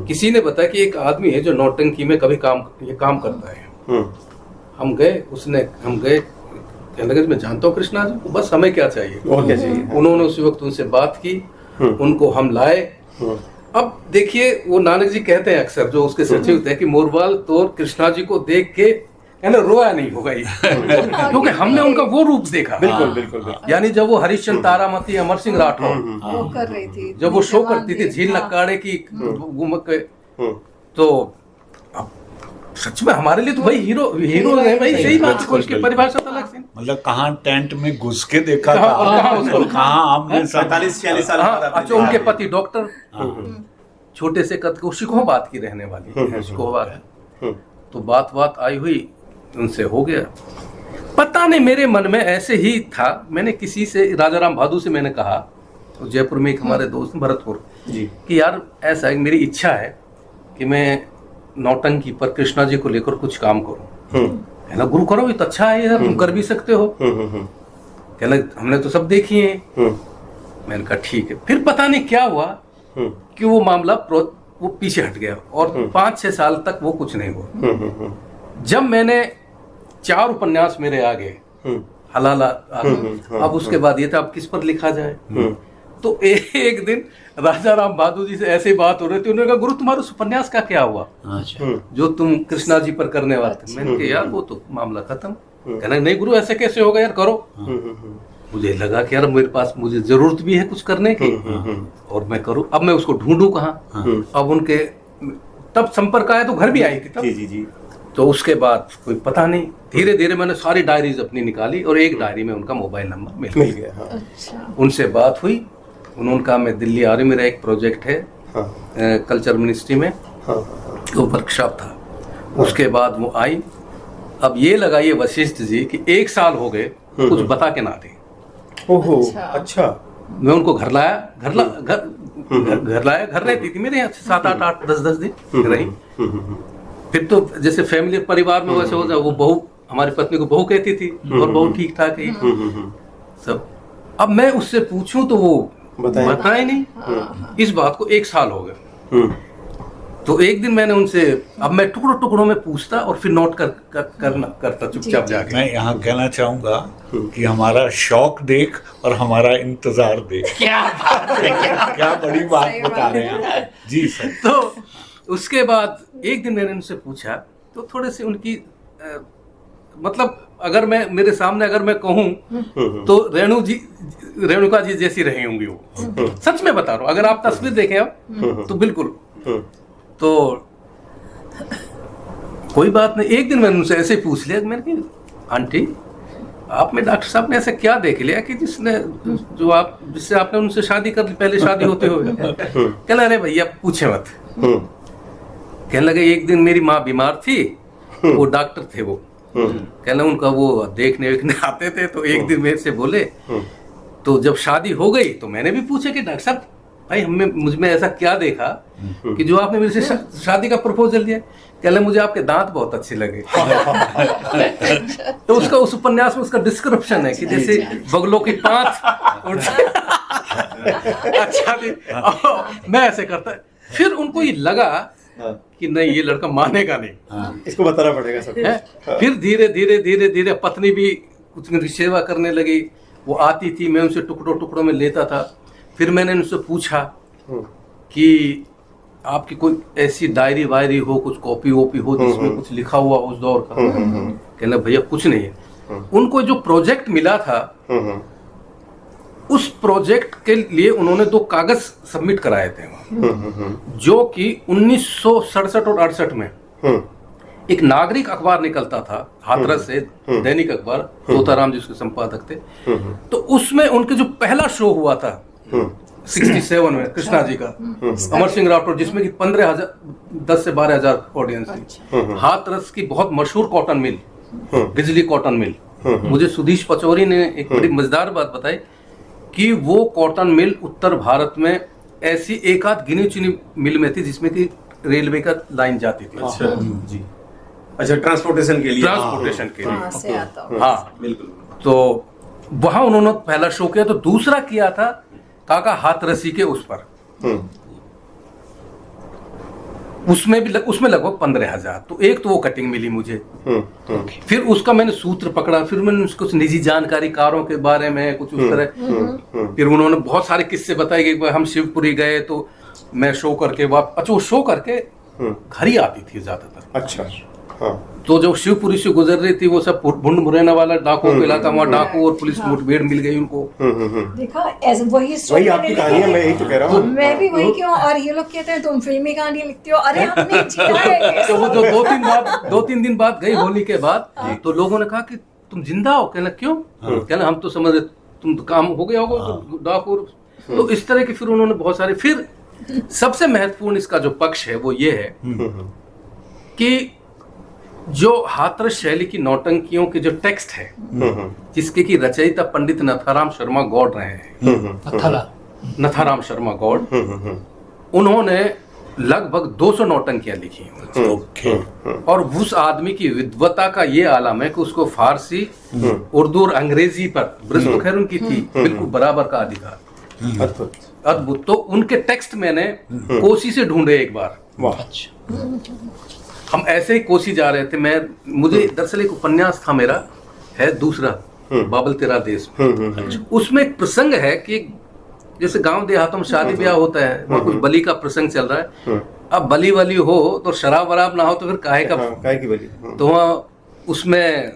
किसी ने बताया कि एक आदमी है जो नौटंकी में कभी ये काम करता है। हम गए, हम गए, कहने लगे मैं जानता हूँ कृष्णा जी को, बस हमें क्या चाहिए। और क्या चाहिए। उन्होंने उसी वक्त उनसे बात की, उनको हम लाए। अब देखिए, वो नानक जी कहते हैं अक्सर, जो उसके सचिव थे, कि मोरवाल तो कृष्णा जी को देख के कहना रोया नहीं होगा ये, क्योंकि हमने उनका वो रूप देखा। बिल्कुल बिल्कुल बिल्कुल। यानी जब वो हरिश्चंद्र तारामती, अमर सिंह राठौर वो कर रही थी, जब वो शो जवान करती थी थे, झील हाँ। नक्काड़े की घूमक के, तो अब सच में हमारे लिए तो भाई हीरो है भाई, सही बात है, उसकी परिभाषा तो अलग थी। मतलब कहाँ टेंट में घुस के देखा था, कहाँ उसको- और कहाँ आमने सामने। 45-46 साल बाद हाँ, आपने अच्छा, उनके देखा। पति डॉक्टर, छोटे से कद को, शिकोहाबाद की रहने वाली है, शिकोहाबाद है। तो बात आई हुई, उनसे हो गया। पता नहीं मेरे मन में ऐसे ही था, मैंने किसी से, राजा राम भादु से मैंने कहा, तो जयपुर में एक हमारे दोस्त भरतपुर जी, कि यार ऐसा है, मेरी इच्छा है कि मैं नौटंकी पर कृष्णा जी को लेकर कुछ काम करूं। कहना गुरु करो, ये तो अच्छा है यार, तुम कर भी सकते हो। कहना हमने तो सब देखी है। मैंने कहा ठीक है। फिर पता नहीं क्या हुआ कि वो मामला वो पीछे हट गया, और 5-6 साल तक वो कुछ नहीं हुआ। जब मैंने 4 उपन्यास मेरे आ गए, हलाला आ गए, अब उसके बाद ये था अब किस पर लिखा जाए। तो एक दिन राजा राम बहादुर जी से ऐसी बात हो रही थी, उन्होंने कहा गुरु तुम्हारे उस उपन्यास का क्या हुआ जो तुम कृष्णा जी पर करने वाले थे। मैंने कहा यार वो तो मामला खत्म। कहना नहीं गुरु ऐसे कैसे होगा यार, करो। मुझे लगा कि यार मेरे पास, मुझे जरूरत भी है कुछ करने की, और मैं करूं। अब मैं उसको ढूंढूं कहाँ। अब उनके तब संपर्क आया तो घर भी आई थी तब। जी। तो उसके बाद कोई पता नहीं, धीरे धीरे मैंने सारी डायरीज अपनी निकाली, और एक डायरी में उनका मोबाइल नंबर मिल गया। हाँ। अच्छा। उनसे बात हुई, उन्होंने कहा मैं दिल्ली आ रही, मेरा एक प्रोजेक्ट है कल्चर मिनिस्ट्री में, वो वर्कशॉप था। उसके बाद वो आई। अब ये लगाइए वशिष्ठ जी कि 1 साल हो गए कुछ बता के ना दी। ओहो, अच्छा। मैं उनको घर लाया, घर रहती थी मेरे यहाँ 7-8 10 दिन रही। फिर तो जैसे फैमिली परिवार में वैसे हो जाए, वो बहू, हमारी पत्नी को बहू कहती थी, और बहू ठीक ठाक है सब। अब मैं उससे पूछूं तो वो बताए नहीं। इस बात को 1 साल हो गए। तो एक दिन मैंने उनसे, अब मैं टुकड़ों में पूछता और फिर नोट करता चुपचाप जाके। मैं यहाँ कहना चाहूंगा कि हमारा शौक देख और हमारा इंतजार देख, क्या बात है, क्या बड़ी बात बता रहे हैं जी सर। तो उसके बाद एक दिन मैंने उनसे पूछा, तो थोड़े से उनकी मतलब, अगर मैं मेरे सामने अगर मैं कहूँ तो रेणुका जी जैसी रही होंगी वो। सच में बता रहा हूँ, अगर आप तस्वीर देखें आप तो बिल्कुल। तो कोई बात नहीं, एक दिन मैंने उनसे ऐसे ही पूछ लिया, मैंने कहा आंटी आप में डॉक्टर साहब ने ऐसा क्या देख लिया कि जिससे आपने उनसे शादी कर ली, पहले शादी होते हुए। कहना अरे भैया पूछे मत। कहने लगे एक दिन मेरी माँ बीमार थी, वो डॉक्टर थे वो, कहना उनका वो देखने आते थे, तो एक दिन मेरे से बोले, तो जब शादी हो गई तो मैंने भी पूछा कि डॉक्टर साहब भाई मुझ में ऐसा क्या देखा कि जो आपने मेरे से शादी का प्रपोजल दिया। कहले मुझे आपके दांत बहुत अच्छे लगे। तो उसका उस उपन्यास में उसका डिस्क्रिप्शन है कि जैसे बगलों की 5 अच्छा थी, मैं ऐसे करता। फिर उनको ये लगा कि नहीं ये लड़का मानेगा नहीं, इसको बताना पड़ेगा सब। फिर धीरे पत्नी भी कुछ मेरी सेवा करने लगी, वो आती थी, मैं उनसे टुकड़ों में लेता था। फिर मैंने उनसे पूछा कि आपकी कोई ऐसी डायरी वायरी हो, कुछ कॉपी वॉपी हो जिसमें कुछ लिखा हुआ उस दौर का। कहना भैया कुछ नहीं है। उनको जो प्रोजेक्ट मिला था उस प्रोजेक्ट के लिए उन्होंने 2 कागज सबमिट कराए थे वहाँ, जो कि 1967 और 68 में एक नागरिक अखबार निकलता था हाथरस से, दैनिक अखबार, तोताराम जी उसके संपादक थे। तो उसमें उनके जो पहला शो हुआ था 67 में कृष्णा जी का, अमर सिंह राठौर, जिसमें कि 10 से 12,000 ऑडियंस थी। हाथरस की बहुत मशहूर कॉटन मिल, बिजली कॉटन मिल, मुझे सुधीश पचौरी ने एक बड़ी मजेदार बात बताई कि वो कॉटन मिल उत्तर भारत में ऐसी एक आध गिनी चुनी मिल में थी जिसमें कि रेलवे का लाइन जाती थी। अच्छा जी, अच्छा ट्रांसपोर्टेशन के लिए, ट्रांसपोर्टेशन के वहाँ से लिए। आता हो। हाँ बिल्कुल। तो वहां उन्होंने पहला शो किया। तो दूसरा किया था काका हाथरसी के उस पर, उसमें लगभग 15,000। तो एक तो वो कटिंग मिली मुझे। फिर उसका मैंने सूत्र पकड़ा, फिर मैंने कुछ निजी जानकारी कारों के बारे में कुछ उस तरह। फिर उन्होंने बहुत सारे किस्से बताए कि हम शिवपुरी गए तो मैं शो करके अच्छा वो शो करके घर ही आती थी ज्यादातर। अच्छा हाँ। तो जो शिवपुरी से गुजर रही थी वो सब भुंड मुरैना वाला डाकुओं का इलाका, वहाँ डाकू और पुलिस मुठभेड़ मिल गई उनको। देखा ऐसे वही वही आपकी कहानी है, मैं यही तो कह रहा हूँ। मैं भी वही क्यों, और ये लोग कहते हैं तुम फिल्मी कहानी लिखती हो, अरे हमने जिया है। तो वो जो 2-3 दिन बाद गई होली के बाद, तो लोगों ने कहा कि तुम जिंदा हो। कहना क्यों? कहना हम तो समझ रहे तुम काम हो गया होगा तो डाकू। तो इस तरह के फिर उन्होंने बहुत सारे। फिर सबसे महत्वपूर्ण इसका जो पक्ष है वो ये है कि जो हाथरस शैली की नौटंकियों के जो टेक्स्ट है, जिसके की रचयिता पंडित नथाराम शर्मा गौड़ रहे हैं, नथाराम शर्मा गौड़, उन्होंने लगभग 200 नौटंकियां लिखी हैं। और उस आदमी की विद्वता का ये आलम है कि उसको फारसी, उर्दू और अंग्रेजी पर ब्रज तो खैर उनकी थी बिल्कुल बराबर का अधिकार। अद्भुत। तो उनके टेक्स्ट मैंने कोसी से ढूंढे एक बार। हम ऐसे ही कोसी जा रहे थे, मुझे दरअसल एक उपन्यास था मेरा, है दूसरा, बाबल तेरा देश। उसमें एक प्रसंग है कि जैसे गांव देहातों में शादी ब्याह होता है, वहाँ कुछ बलि का प्रसंग चल रहा है। अब बलि वली हो तो शराब वराब ना हो तो फिर काहे की बलि। तो वहाँ उसमें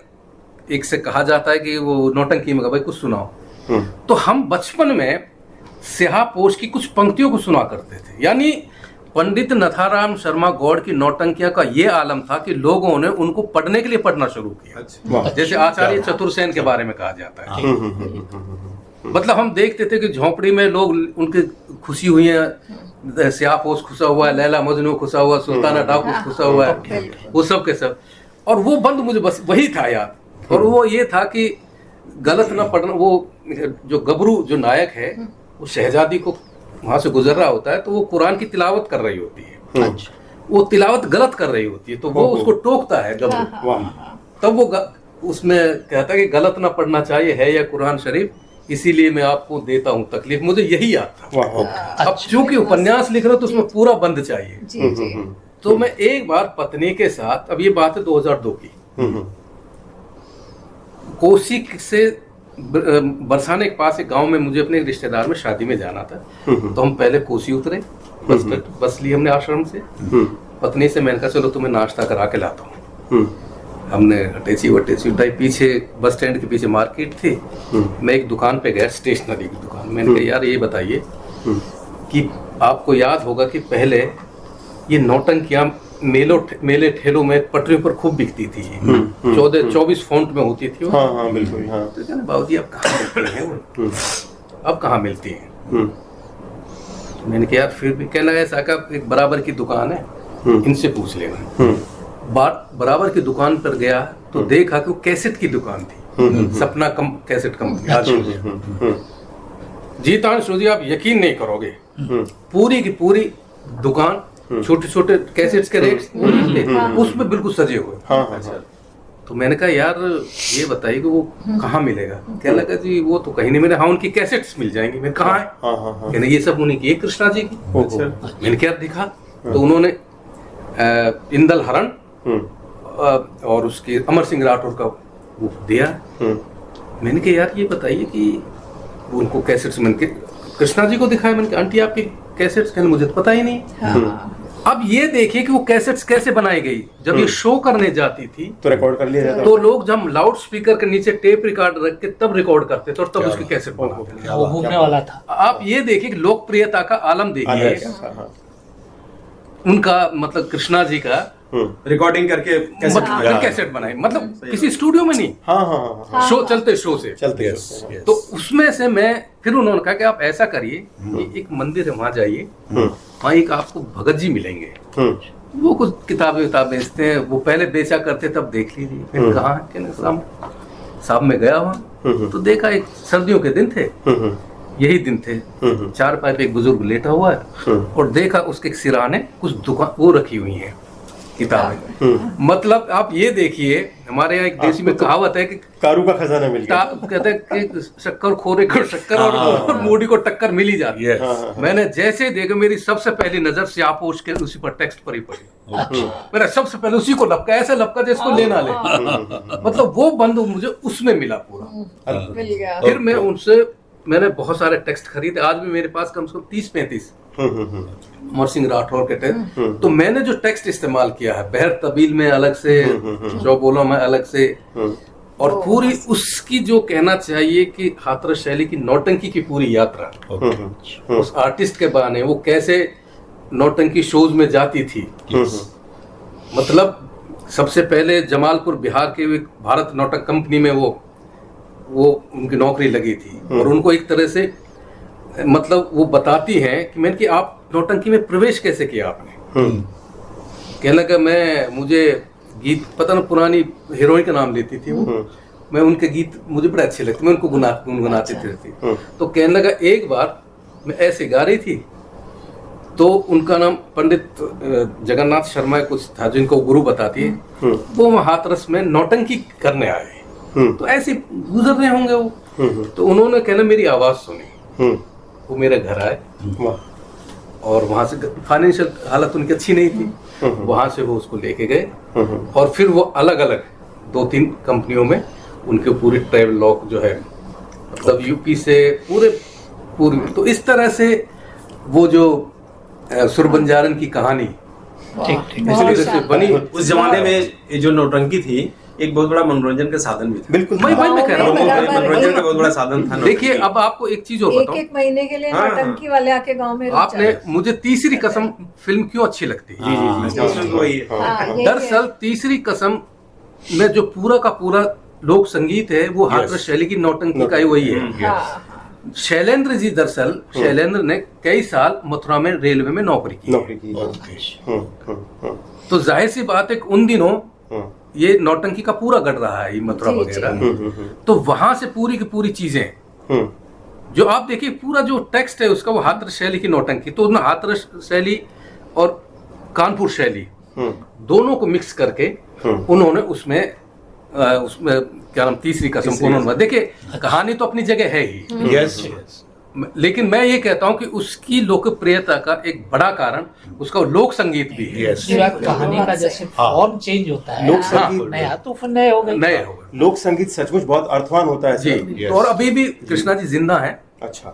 एक से कहा जाता है कि वो नौटंकी में भाई कुछ सुनाओ। तो हम बचपन में स्याहपोश की कुछ पंक्तियों को सुना करते थे। यानी पंडित नथाराम शर्मा गौड़ की नौटंकियां का ये आलम था कि लोगों ने उनको पढ़ने के लिए पढ़ना शुरू किया। जैसे आचार्य चतुर्सेन के बारे में कहा जाता है। मतलब हम देखते थे कि झोपड़ी में लोग उनकी खुशी हुई है, स्याहपोश खुशा हुआ है, लैला मजनू खुशा हुआ, सुल्ताना डाकू खुशा हुआ है, वो सब के सब। और वो बंद मुझे बस वही था याद। और वो ये था कि गलत ना पढ़ना। वो जो गबरू जो नायक है वो शहजादी को वहां से गुजर रहा होता है, तो वो कुरान की तिलावत कर रही होती है। वो तिलावत गलत कर रही होती है, तो वो उसको टोकता है गबरू। तब वो उसमें कहता है कि गलत ना पढ़ना चाहिए है या कुरान शरीफ, इसीलिए मैं आपको देता हूँ तकलीफ। मुझे यही याद था। अब चूंकि उपन्यास लिख रहा हूँ तो उसमें पूरा बंद चाहिए। तो मैं एक बार पत्नी के साथ, अब ये बात है 2002 की, कोसी से बरसाने के पास एक गांव में मुझे अपने रिश्तेदार में शादी में जाना था। तो हम पहले कोसी उतरे, बस ली हमने आश्रम से। पत्नी से मैंने कहा चलो तुम्हें नाश्ता करा के लाता हूँ। हमने अटैची वटेची उठाई, पीछे बस स्टैंड के पीछे मार्केट थी। मैं एक दुकान पे गया, स्टेशनरी की दुकान। मैंने कहा यार ये बताइए कि आपको याद होगा कि पहले ये नौटंकियां मेले ठेलों में पटरियों पर खूब बिकती थी। 14-24 फॉन्ट में होती थी। हाँ, बिल्कुल। हाँ। तो कहना बाबूजी अब कहाँ मिलती हैं? अब कहाँ मिलती हैं? मैंने कहा यार फिर भी। कहना ऐसा का एक बराबर की दुकान है, इनसे पूछ लेना। बराबर की दुकान पर गया तो देखा कि वो कैसेट की दुकान थी, सपना कैसेट कंपनी। जीतांशु जी आप यकीन नहीं करोगे, पूरी की पूरी दुकान छोटे छोटे कैसेट्स के रेक्स उसमें बिल्कुल सजे हुए। तो मैंने कहा यार ये बताइए कि वो कहाँ मिलेगा? क्या लगा जी वो तो कहीं नहीं मिले। हाँ उनकी कैसेट्स मिल जाएंगी। मैं कहाँ है? कहने ये सब उन्हीं की, एक कृष्णा जी की। मैंने क्या दिखा? तो उन्होंने इंदल हरण और उसके अमर सिंह राठौर का वो दिया। मैंने कहा यार ये बताइए कि उनको कैसेट्स, मैंने कृष्णा जी को दिखाया। मैंने कहा आंटी आपकी कैसेट्स? कहने मुझे तो पता ही नहीं। अब ये देखिए कि वो कैसेट्स कैसे बनाई गई। जब ये शो करने जाती थी तो रिकॉर्ड कर लिया जाता, तो लोग जब लाउड स्पीकर के नीचे टेप रिकॉर्ड रख के तब रिकॉर्ड करते थे और तब उसकी कैसेट बनाते थे। वो घूमने वाला था। आप ये देखिए कि लोकप्रियता का आलम देखिए उनका, मतलब कृष्णा जी का रिकॉर्डिंग करके कैसेट बनाई, मतलब किसी स्टूडियो में नहीं। हाँ। शो चलते शो से चलते। तो उसमें से मैं फिर उन्होंने कहा कि आप ऐसा करिए, एक मंदिर है वहां जाइए, वहाँ एक आपको भगत जी मिलेंगे, वो कुछ किताबें बेचते हैं। वो पहले बेचा करते तब देख लीजिए। फिर कहाँ साहब में गया वहाँ तो देखा एक सर्दियों के दिन थे, यही दिन थे, चारपाई पे एक बुजुर्ग लेटा हुआ है और देखा उसके सिरहाने कुछ दुकान वो रखी हुई है किताबें। मतलब आप ये देखिए, हमारे यहाँ एक देसी में कहावत है कि कारू का खजाना मिल गया। कहते हैं कि शक्कर खोरे को शक्कर और मूडी को टक्कर मिल ही जाती है। मैंने जैसे देखा, मेरी सबसे पहली नजर स्यापोश के उसी पर टेक्स्ट पर ही पड़ी। मेरा सबसे पहले उसी को लपका, ऐसे लपका जिसको लेना ले। मतलब वो बंद मुझे उसमें मिला पूरा। मिल गया। फिर मैं उनसे मैंने बहुत सारे टेक्स्ट खरीदे, आज भी मेरे पास कम से कम 30-35 अमर सिंह राठौर के टेक्स्ट। तो मैंने जो टेक्स्ट इस्तेमाल किया है, बहर तबील में अलग से, चौबोला में अलग से, और पूरी उसकी जो कहना चाहिए कि हाथरस शैली की नौटंकी की पूरी यात्रा, उस आर्टिस्ट के बहाने वो कैसे नौटंकी शोज में जाती थी। मतलब सबसे पहले जमालपुर बिहार के एक भारत नौटंक कंपनी में वो उनकी नौकरी लगी थी, और उनको एक तरह से मतलब वो बताती हैं कि मैंने कि आप नौटंकी में प्रवेश कैसे किया आपने। कहने लगा मुझे गीत पता ना, पुरानी हीरोइन का नाम लेती थी वो, मैं उनके गीत मुझे बड़े अच्छे लगते, मैं उनको गुनगुनाती रहती। तो कहने लगा एक बार मैं ऐसे गा रही थी, तो उनका नाम पंडित जगन्नाथ शर्मा कुछ था, जिनको गुरु बताती है, वो हाथरस में नौटंकी करने आए। तो ऐसे गुजर रहे होंगे वो, तो उन्होंने कहना मेरी आवाज सुनी, वो मेरे घर आए, और वहां से फाइनेंशियल हालत उनकी अच्छी नहीं थी, वहां से वो उसको लेके गए, और फिर वो अलग अलग 2-3 कंपनियों में उनके पूरी ट्रैवल लॉग जो है, मतलब यूपी से पूरी, तो इस तरह से वो जो सुरबंजारन की कहानी ठीक बनी। उस जमाने में ये जो नौटंकी थी एक बहुत बड़ा मनोरंजन का साधन भी था। बिल्कुल, मैं कह रहा हूँ मनोरंजन का बहुत बड़ा साधन था। देखिए, अब आपको एक चीज और बताऊं, एक महीने के लिए नौटंकी वाले आके गांव में रुक आपने जाए। मुझे तीसरी कसम फिल्म क्यों अच्छी लगती है? दरअसल तीसरी कसम में जो पूरा का पूरा लोक संगीत है वो हाथरस शैली की नौटंकी का ही वही है। शैलेंद्र जी, दरअसल शैलेंद्र ने कई साल मथुरा में रेलवे में नौकरी की। तो जाहिर सी बात है उन दिनों ये नौटंकी का पूरा गढ़ रहा है, मथुरा वगैरह। तो वहां से पूरी की पूरी चीजें जो आप देखिए, पूरा जो टेक्स्ट है उसका वो हाथरस शैली की नौटंकी, तो उसमें हाथरस शैली और कानपुर शैली दोनों को मिक्स करके उन्होंने उसमें क्या नाम, तीसरी कसम को उन्होंने, देखिए कहानी तो अपनी जगह है ही, यस, लेकिन मैं ये कहता हूँ कि उसकी लोकप्रियता का एक बड़ा कारण उसका लोक संगीत भी है। कहानी का जैसे फॉर्म चेंज होता है, लोक संगीत नया तो फिर नए हो गए। लोक संगीत सचमुच बहुत अर्थवान होता है जी। और अभी भी कृष्णा जी जिंदा है। अच्छा।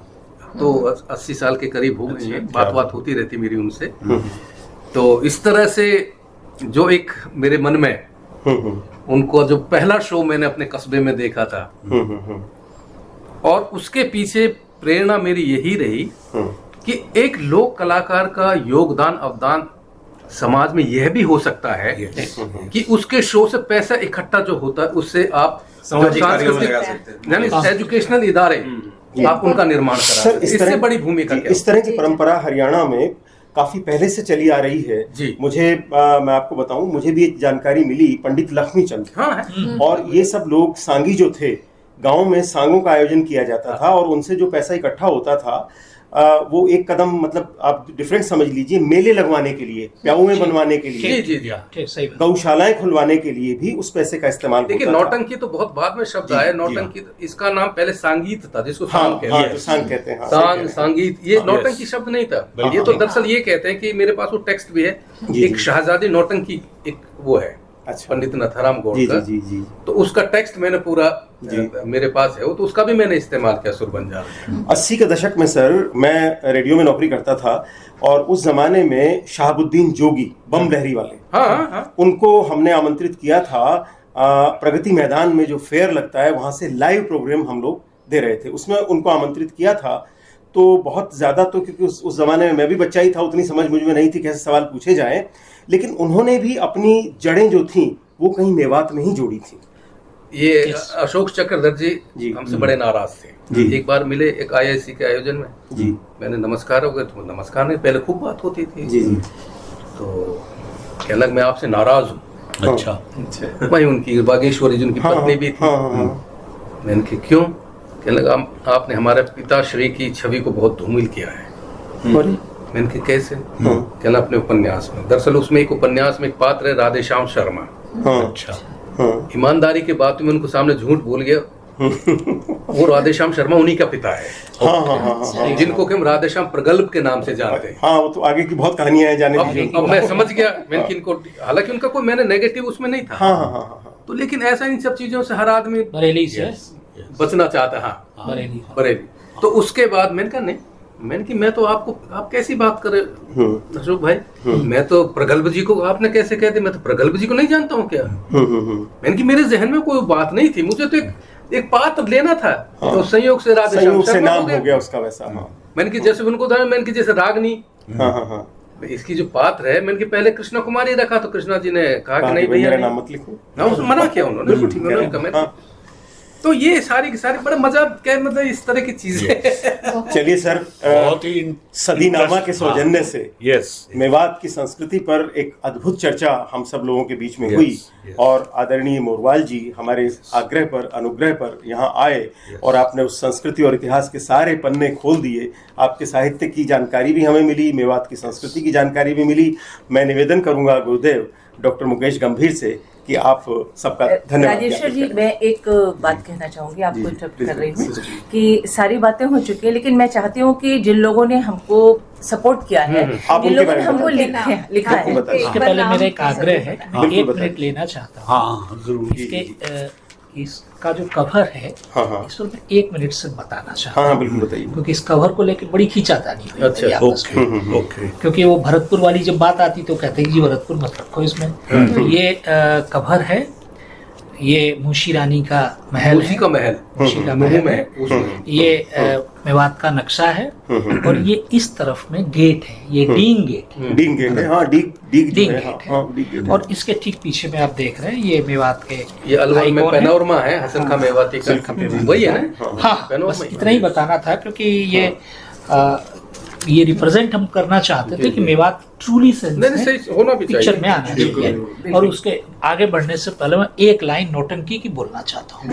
तो 80 साल के करीब हो गए हैं, बात होती रहती मेरी उनसे। तो इस तरह से जो एक मेरे मन में उनको जो पहला शो मैंने अपने कस्बे में देखा था, और उसके पीछे प्रेरणा मेरी यही रही कि एक लोक कलाकार का योगदान अवदान समाज में यह भी हो सकता है कि उसके शो से पैसा इकट्ठा जो होता है उससे आप यानी एजुकेशनल इदारे आप उनका निर्माण करा, इससे बड़ी भूमिका क्या? इस तरह की परंपरा हरियाणा में काफी पहले से चली आ रही है जी। मुझे मैं आपको बताऊं, मुझे भी एक जानकारी मिली पंडित लक्ष्मीचंद, और ये सब लोग सांगी जो थे, गांव में सांगों का आयोजन किया जाता था, और उनसे जो पैसा इकट्ठा होता था वो एक कदम, मतलब आप डिफरेंट समझ लीजिए, मेले लगवाने के लिए, प्याऊं बनवाने के लिए, गौशालाएं खुलवाने के लिए भी उस पैसे का इस्तेमाल होता था। देखिए, नौटंकी तो बहुत बाद में शब्द आया, नौटंकी इसका नाम पहले सांगीत था, जिसको सांग कहते हैं। सांग, सांगीत, ये नौटंकी शब्द नहीं था। ये तो दरअसल ये कहते हैं कि मेरे पास वो टेक्स्ट भी है, एक शाहजादी नौटंकी एक वो है, पंडित नाथाराम गौड़ का, तो उसका टेक्स्ट मैंने पूरा मेरे पास है, तो उसका भी मैंने इस्तेमाल किया सुरबंजार। 80 के दशक में सर, मैं रेडियो में नौकरी करता था, और उस जमाने में शहाबुद्दीन जोगी, बम लहरी वाले, उनको हमने आमंत्रित किया था प्रगति मैदान में जो फेयर लगता है, वहां से लाइव प्रोग्राम हम लोग दे रहे थे, उसमें उनको आमंत्रित किया था। तो बहुत ज्यादा, तो क्योंकि उस जमाने में मैं भी बच्चा ही था, उतनी समझ मुझ में नहीं थी कैसे सवाल पूछे जाएं, लेकिन उन्होंने भी अपनी जड़ें जो थी वो कहीं मेवात में ही जोड़ी थी। ये अशोक चक्रधर जी हमसे बड़े नाराज थे। एक बार मिले एक IIC के आयोजन में, मैंने नमस्कार हो गए, तो नमस्कार नहीं, पहले खूब बात होती थी। तो कहने लगा मैं आपसे नाराज हूँ। अच्छा। वही उनकी बागेश्वरी जी उनकी पत्नी भी थी। मैंने कहा क्यों? कहने लगा आपने हमारे पिताश्री की छवि को बहुत धूमिल किया है। मैंने कहा कैसे? कहना अपने उपन्यास में। दरअसल उसमें एक उपन्यास में एक पात्र है राधेश्याम शर्मा। अच्छा। ईमानदारी के बात में उनको सामने झूठ बोल गया। वो राधेश्याम शर्मा उन्हीं का पिता है, जिनको कि हम राधेश्याम प्रगल्भ के नाम से जानते हैं। हाँ, वो तो आगे की बहुत कहानियां हैं जाने की। अब मैं समझ गया, मैंने कि इनको, हालांकि उनका कोई मैंने नेगेटिव उसमें नहीं था। तो लेकिन ऐसा इन सब चीजों से हर आदमी बरेली से बचना चाहता है। हाँ, बरेली। तो उसके बाद मैंने कहा नहीं, मैंने कि मैं तो आप कैसी बात कर रहे अशोक भाई, मैं तो प्रगल्भ जी को आपने कैसे कह दिया, मैं तो प्रगल्भ जी को नहीं जानता हूँ क्या? मैंने कि मेरे जहन में कोई बात नहीं थी, मुझे तो एक पात्र लेना था। तो संयोग से राधेश्याम से नाम हो गया उसका वैसा। मैंने कि जैसे उनको था, मैंने कि जैसे रागनी, इसकी जो पात्र है, मैंने कि पहले कृष्णा कुमारी रखा, तो कृष्णा जी ने कहा कि नहीं भैया नाम मत लिखो, मना किया उन्होंने। तो ये सारी की सारी बड़ा मजा, क्या मतलब इस तरह की चीजें। चलिए सर, बहुत ही सदीनामा के सौजन्य से यस मेवात की संस्कृति पर एक अद्भुत चर्चा हम सब लोगों के बीच में हुई, और आदरणीय मोरवाल जी हमारे आग्रह पर, अनुग्रह पर यहाँ आए, और आपने उस संस्कृति और इतिहास के सारे पन्ने खोल दिए। आपके साहित्य की जानकारी भी हमें मिली, मेवात की संस्कृति की जानकारी भी मिली। मैं निवेदन करूंगा गुरुदेव डॉक्टर मुकेश गंभीर से कि आप सबका धन्यवाद। राजेश्वर जी, मैं एक बात कहना चाहूंगी, आपको इंटरप्ट कर रही हूँ कि सारी बातें हो चुकी है, लेकिन मैं चाहती हूँ कि जिन लोगों ने हमको सपोर्ट किया है, जिन लोगों ने हमको लिखा है, इसके पहले मेरा एक आग्रह है, मैं 1 मिनट लेना चाहता हूँ। हाँ जरूर। इसके इसका जो कवर है, इस पर मैं 1 मिनट से बताना चाहता हूँ। हाँ बिल्कुल बताइए। क्योंकि इस कवर को लेकर बड़ी खींचातानी हुई अच्छा, मेरी आपस में। ओके। क्योंकि वो भरतपुर वाली जब बात आती तो कहते हैं जी भरतपुर मत रखो इसमें। तो ये कवर है, ये मुंशी रानी का महल, मुंशी का महल, मुंशी का महल है। ये मेवात का नक्शा है, और ये इस तरफ में गेट है, ये डींग गेट है। डींग गेट है, हाँ, डींग गेट है। डींग गेट। और इसके ठीक पीछे में आप देख रहे हैं, ये मेवात के, ये अलवर में पैनोरमा है, हसन खां मेवाती का, वही है ना? हाँ, बस इतना ही बताना था, क्योंकि ये रिप्रेजेंट हम करना चाहते थे कि मेवात ट्रूली सेंस में होना भी पिक्चर में आना चाहिए। और उसके आगे बढ़ने से पहले मैं एक लाइन नौटंकी की बोलना चाहता हूँ।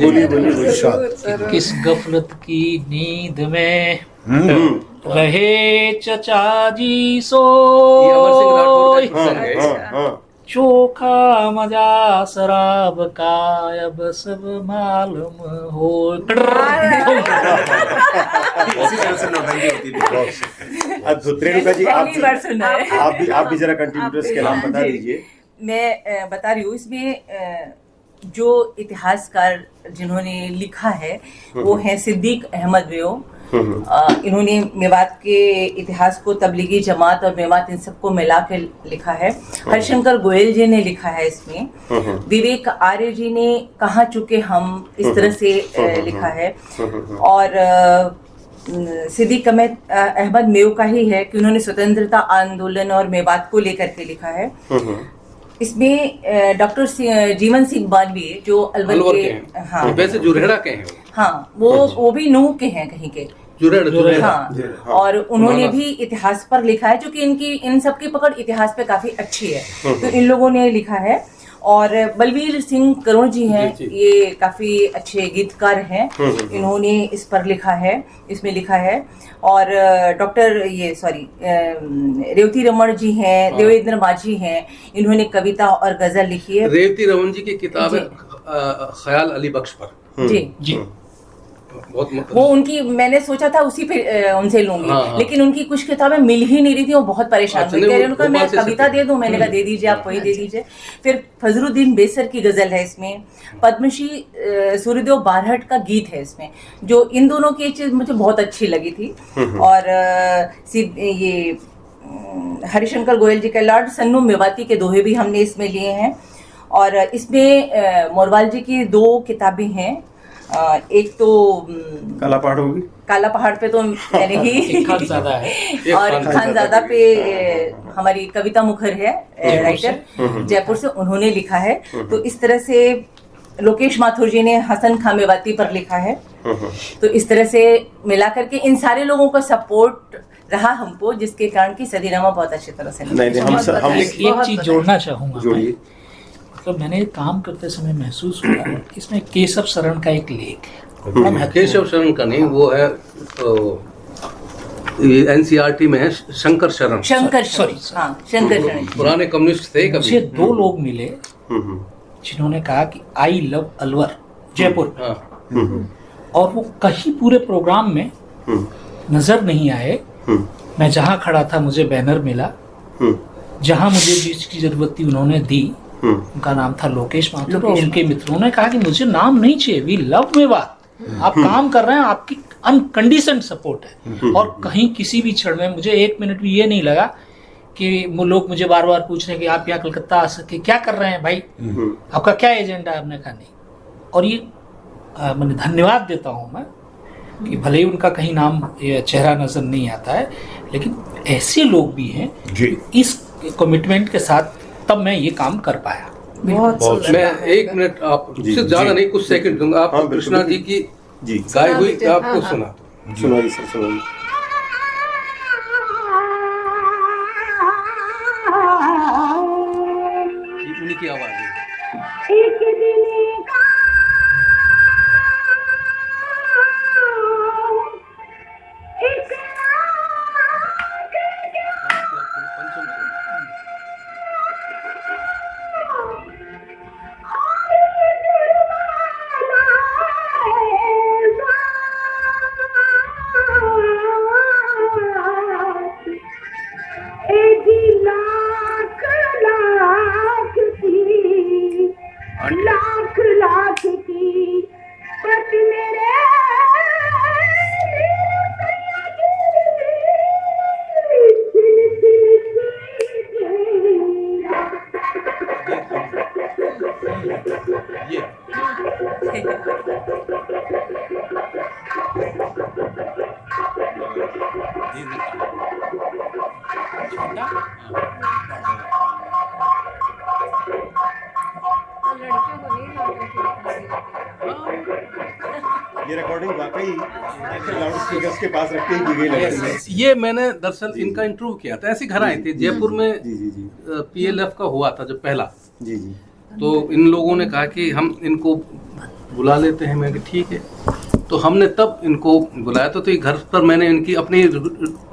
किस गफलत की नींद में रहे चचा जी सो, चोखा मजा शराब का अब सब मालूम हो। अद्भुत। रेणुका जी, आप भी जरा कंट्रीब्यूटर्स के नाम बता दीजिए। मैं बता रही हूँ, इसमें जो इतिहासकार जिन्होंने लिखा है वो है सिद्दीक अहमद वेओ। इन्होंने मेवात के इतिहास को तबलीगी जमात और मेवात इन सबको मिला के लिखा है। हरिशंकर गोयल जी ने लिखा है इसमें। विवेक आर्य जी ने कहाँ चुके हम, इस तरह से लिखा है। और सिद्दीक अहमद मेव का ही है कि उन्होंने स्वतंत्रता आंदोलन और मेवात को लेकर के लिखा है। इसमें डॉक्टर जीवन सिंह मालवीय जो अलवर के, हाँ, वैसे जुरेड़ा के हैं, हाँ, वो भी नूह के हैं कहीं के, हाँ। और उन्होंने भी इतिहास पर लिखा है, जो कि इन सब की पकड़ इतिहास पे काफी अच्छी है, तो इन लोगों ने लिखा है। और बलवीर सिंह करुण जी हैं, ये काफी अच्छे गीतकार हैं, इन्होंने इस पर लिखा है, इसमें लिखा है। और डॉक्टर रेवती रमन जी हैं, देवेंद्र माझी हैं, इन्होंने कविता और गजल लिखी है। रेवती रमन जी की किताब है ख्याल अली बख्श पर। जी वो उनकी, मैंने सोचा था उसी पे उनसे लूंगी, लेकिन उनकी कुछ किताबें मिल ही नहीं रही थी, वो बहुत परेशान हुई। कह रहे उनका मैं कविता दे दूं, मैंने कहा दे दीजिए, आप वही दे दीजिए। फिर फजरुद्दीन बेसर की गजल है इसमें, पद्मश्री सूर्यदेव बारहट का गीत है इसमें, जो इन दोनों की चीज मुझे बहुत अच्छी लगी थी। और ये हरिशंकर गोयल जी का लॉर्ड सन्नू मेवाती के दोहे भी हमने इसमें लिए हैं। और इसमें मोरवाल जी की 2 किताबें हैं। एक तो काला पहाड़ होगी, काला पहाड़ पे तो मैंने ही खानजादा है, और खानजादा पे हमारी कविता मुखर है, राइटर जयपुर से, उन्होंने लिखा है। तो इस तरह से लोकेश माथुर जी ने हसन खां मेवाती पर लिखा है। तो इस तरह से मिला करके इन सारे लोगों का सपोर्ट रहा हमको, जिसके कारण की सदीनामा बहुत अच्छी तरह से हम एक चीज जोड़ना चाहूंगा। तो मैंने काम करते समय महसूस हुआ, इसमें केशव शरण का एक लेख है, बड़ा महत्वपूर्ण। केशव शरण का नहीं, वो है एनसीईआरटी में है शंकर शरण। शंकर सॉरी, हाँ, शंकर शरण। पुराने कम्युनिस्ट थे मुझे कभी। 2 लोग मिले जिन्होंने कहा कि आई लव अलवर जयपुर, हाँ, और वो कहीं पूरे प्रोग्राम में नजर नहीं आए। मैं जहाँ खड़ा था मुझे बैनर मिला, जहाँ मुझे जिस की जरूरत थी उन्होंने दी। उनका नाम था लोकेश माथुर, और उनके मित्रों ने कहा कि मुझे नाम नहीं चाहिए, वी लव मेवात, आप काम कर रहे हैं, आपकी अनकंडीशनड सपोर्ट है। और कहीं किसी भी क्षण में मुझे 1 मिनट भी ये नहीं लगा कि वो लोग मुझे बार बार पूछ रहे हैं कि आप यहाँ कलकत्ता आ सके, क्या कर रहे हैं भाई, आपका क्या एजेंडा है। आपने कहा नहीं। और ये मैंने धन्यवाद देता हूँ मैं कि भले ही उनका कहीं नाम चेहरा नजर नहीं आता है, लेकिन ऐसे लोग भी हैं जी। इस कमिटमेंट के साथ, तब मैं ये काम कर पाया। बहुत सुंदर। मैं 1 मिनट आपसे ज्यादा नहीं, कुछ सेकंड दूंगा। आप हाँ, कृष्णा जी की जी गाय हुई दीजिए, आपको हाँ, हाँ। सुना। सुनाइए सर, सुनाइए। उन्हीं की आवाज है। पंचम सुर। लाख लाख की बस मेरे ये लड़कियों को नहीं नौटंकी दिखाई देती। ये रिकॉर्डिंग वाकई लाउड स्पीकर्स के पास रख के ही की गई लग रही है। ये मैंने दरअसल इनका इंटरव्यू किया था, ऐसे घर आए थे जयपुर में। जी जी जी पीएलएफ का हुआ था जब पहला, जी जी तो इन लोगों ने कहा कि हम इनको बुला लेते हैं। मैं कि ठीक है। तो हमने तब इनको बुलाया तो ये घर पर मैंने इनकी अपनी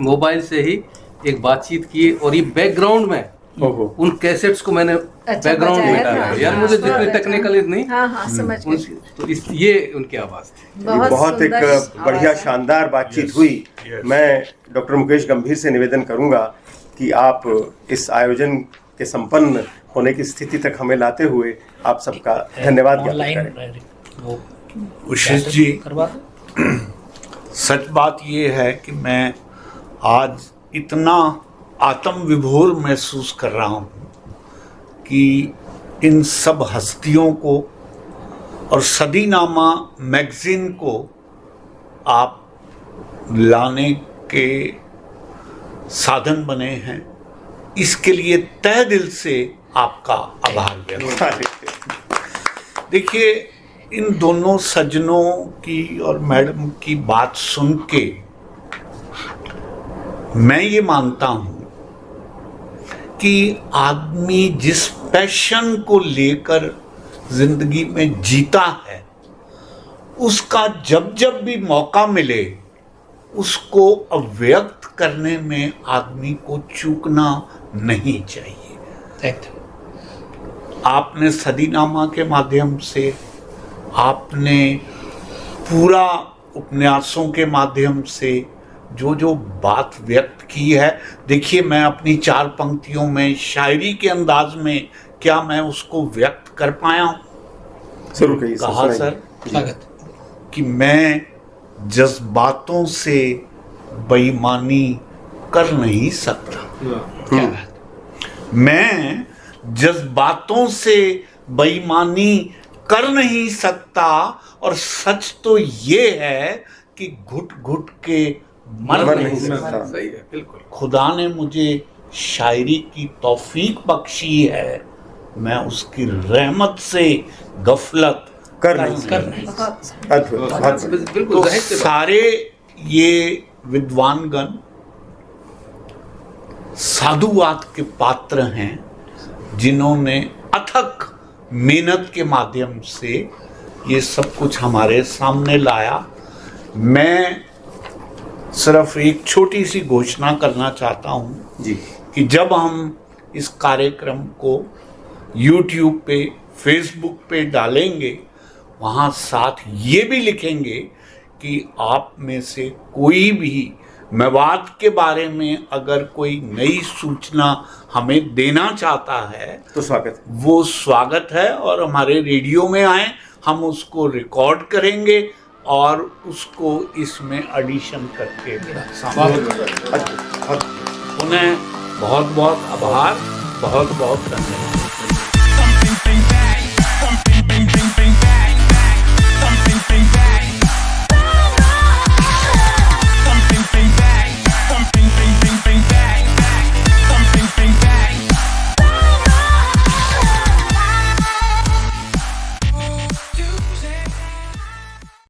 मोबाइल से ही एक बातचीत की, और ये बैकग्राउंड में ओहो उन कैसेट्स को मैंने अच्छा, बैकग्राउंड में बजाया डाला। था। यार मुझे जितनी टेक्निकल नहीं, हाँ हाँ समझ गए। तो ये उनकी आवाज थी। ये बहुत एक सुंदर बढ़िया आवाज है। शानदार बातचीत हुई। yes. मैं डॉक्टर मुकेश गंभीर से निवेदन करूंगा कि आप इस आयोजन के संपन्न होने की स्थिति तक हमें लाते हुए आप सबका धन्यवाद ज्ञापित ऑनलाइन करें। वो उषित जी, करवा दो। सच बात ये है कि मैं आज इतना आत्म विभोर महसूस कर रहा हूँ कि इन सब हस्तियों को और सदीनामा मैगजीन को आप लाने के साधन बने हैं। इसके लिए तहे दिल से आपका आभार व्यक्त। देखिए, इन दोनों सज्जनों की और मैडम की बात सुन के मैं ये मानता हूं कि आदमी जिस पैशन को लेकर जिंदगी में जीता है, उसका जब जब भी मौका मिले उसको अव्यक्त करने में आदमी को चूकना नहीं चाहिए। आपने सदीनामा के माध्यम से, आपने पूरा उपन्यासों के माध्यम से जो जो बात व्यक्त की है, देखिए मैं अपनी 4 पंक्तियों में शायरी के अंदाज में क्या मैं उसको व्यक्त कर पाया हूँ? जरूर कहिए सर, कहा सुनाइए। सर स्वागत। कि मैं जज्बातों से बेईमानी कर नहीं सकता। क्या बात। मैं जज्बातों से बेईमानी कर नहीं सकता, और सच तो ये है कि घुट घुट के मर नहीं सकता। सही है, बिल्कुल। खुदा ने मुझे शायरी की तौफीक बख्शी है, मैं उसकी रहमत से गफलत कर नहीं कर सकते। नहीं। अद्भुत, अद्भुत। बिल्कुल तो जाहिर सी बात। सारे ये विद्वानगण साधुवाद के पात्र हैं, जिन्होंने अथक मेहनत के माध्यम से ये सब कुछ हमारे सामने लाया। मैं सिर्फ एक छोटी सी घोषणा करना चाहता हूँ जी कि जब हम इस कार्यक्रम को YouTube पे, Facebook पे डालेंगे, वहाँ साथ ये भी लिखेंगे कि आप में से कोई भी मेवात के बारे में अगर कोई नई सूचना हमें देना चाहता है तो स्वागत, वो स्वागत है, और हमारे रेडियो में आए, हम उसको रिकॉर्ड करेंगे और उसको इसमें एडिशन करके उन्हें बहुत बहुत आभार, बहुत बहुत धन्यवाद।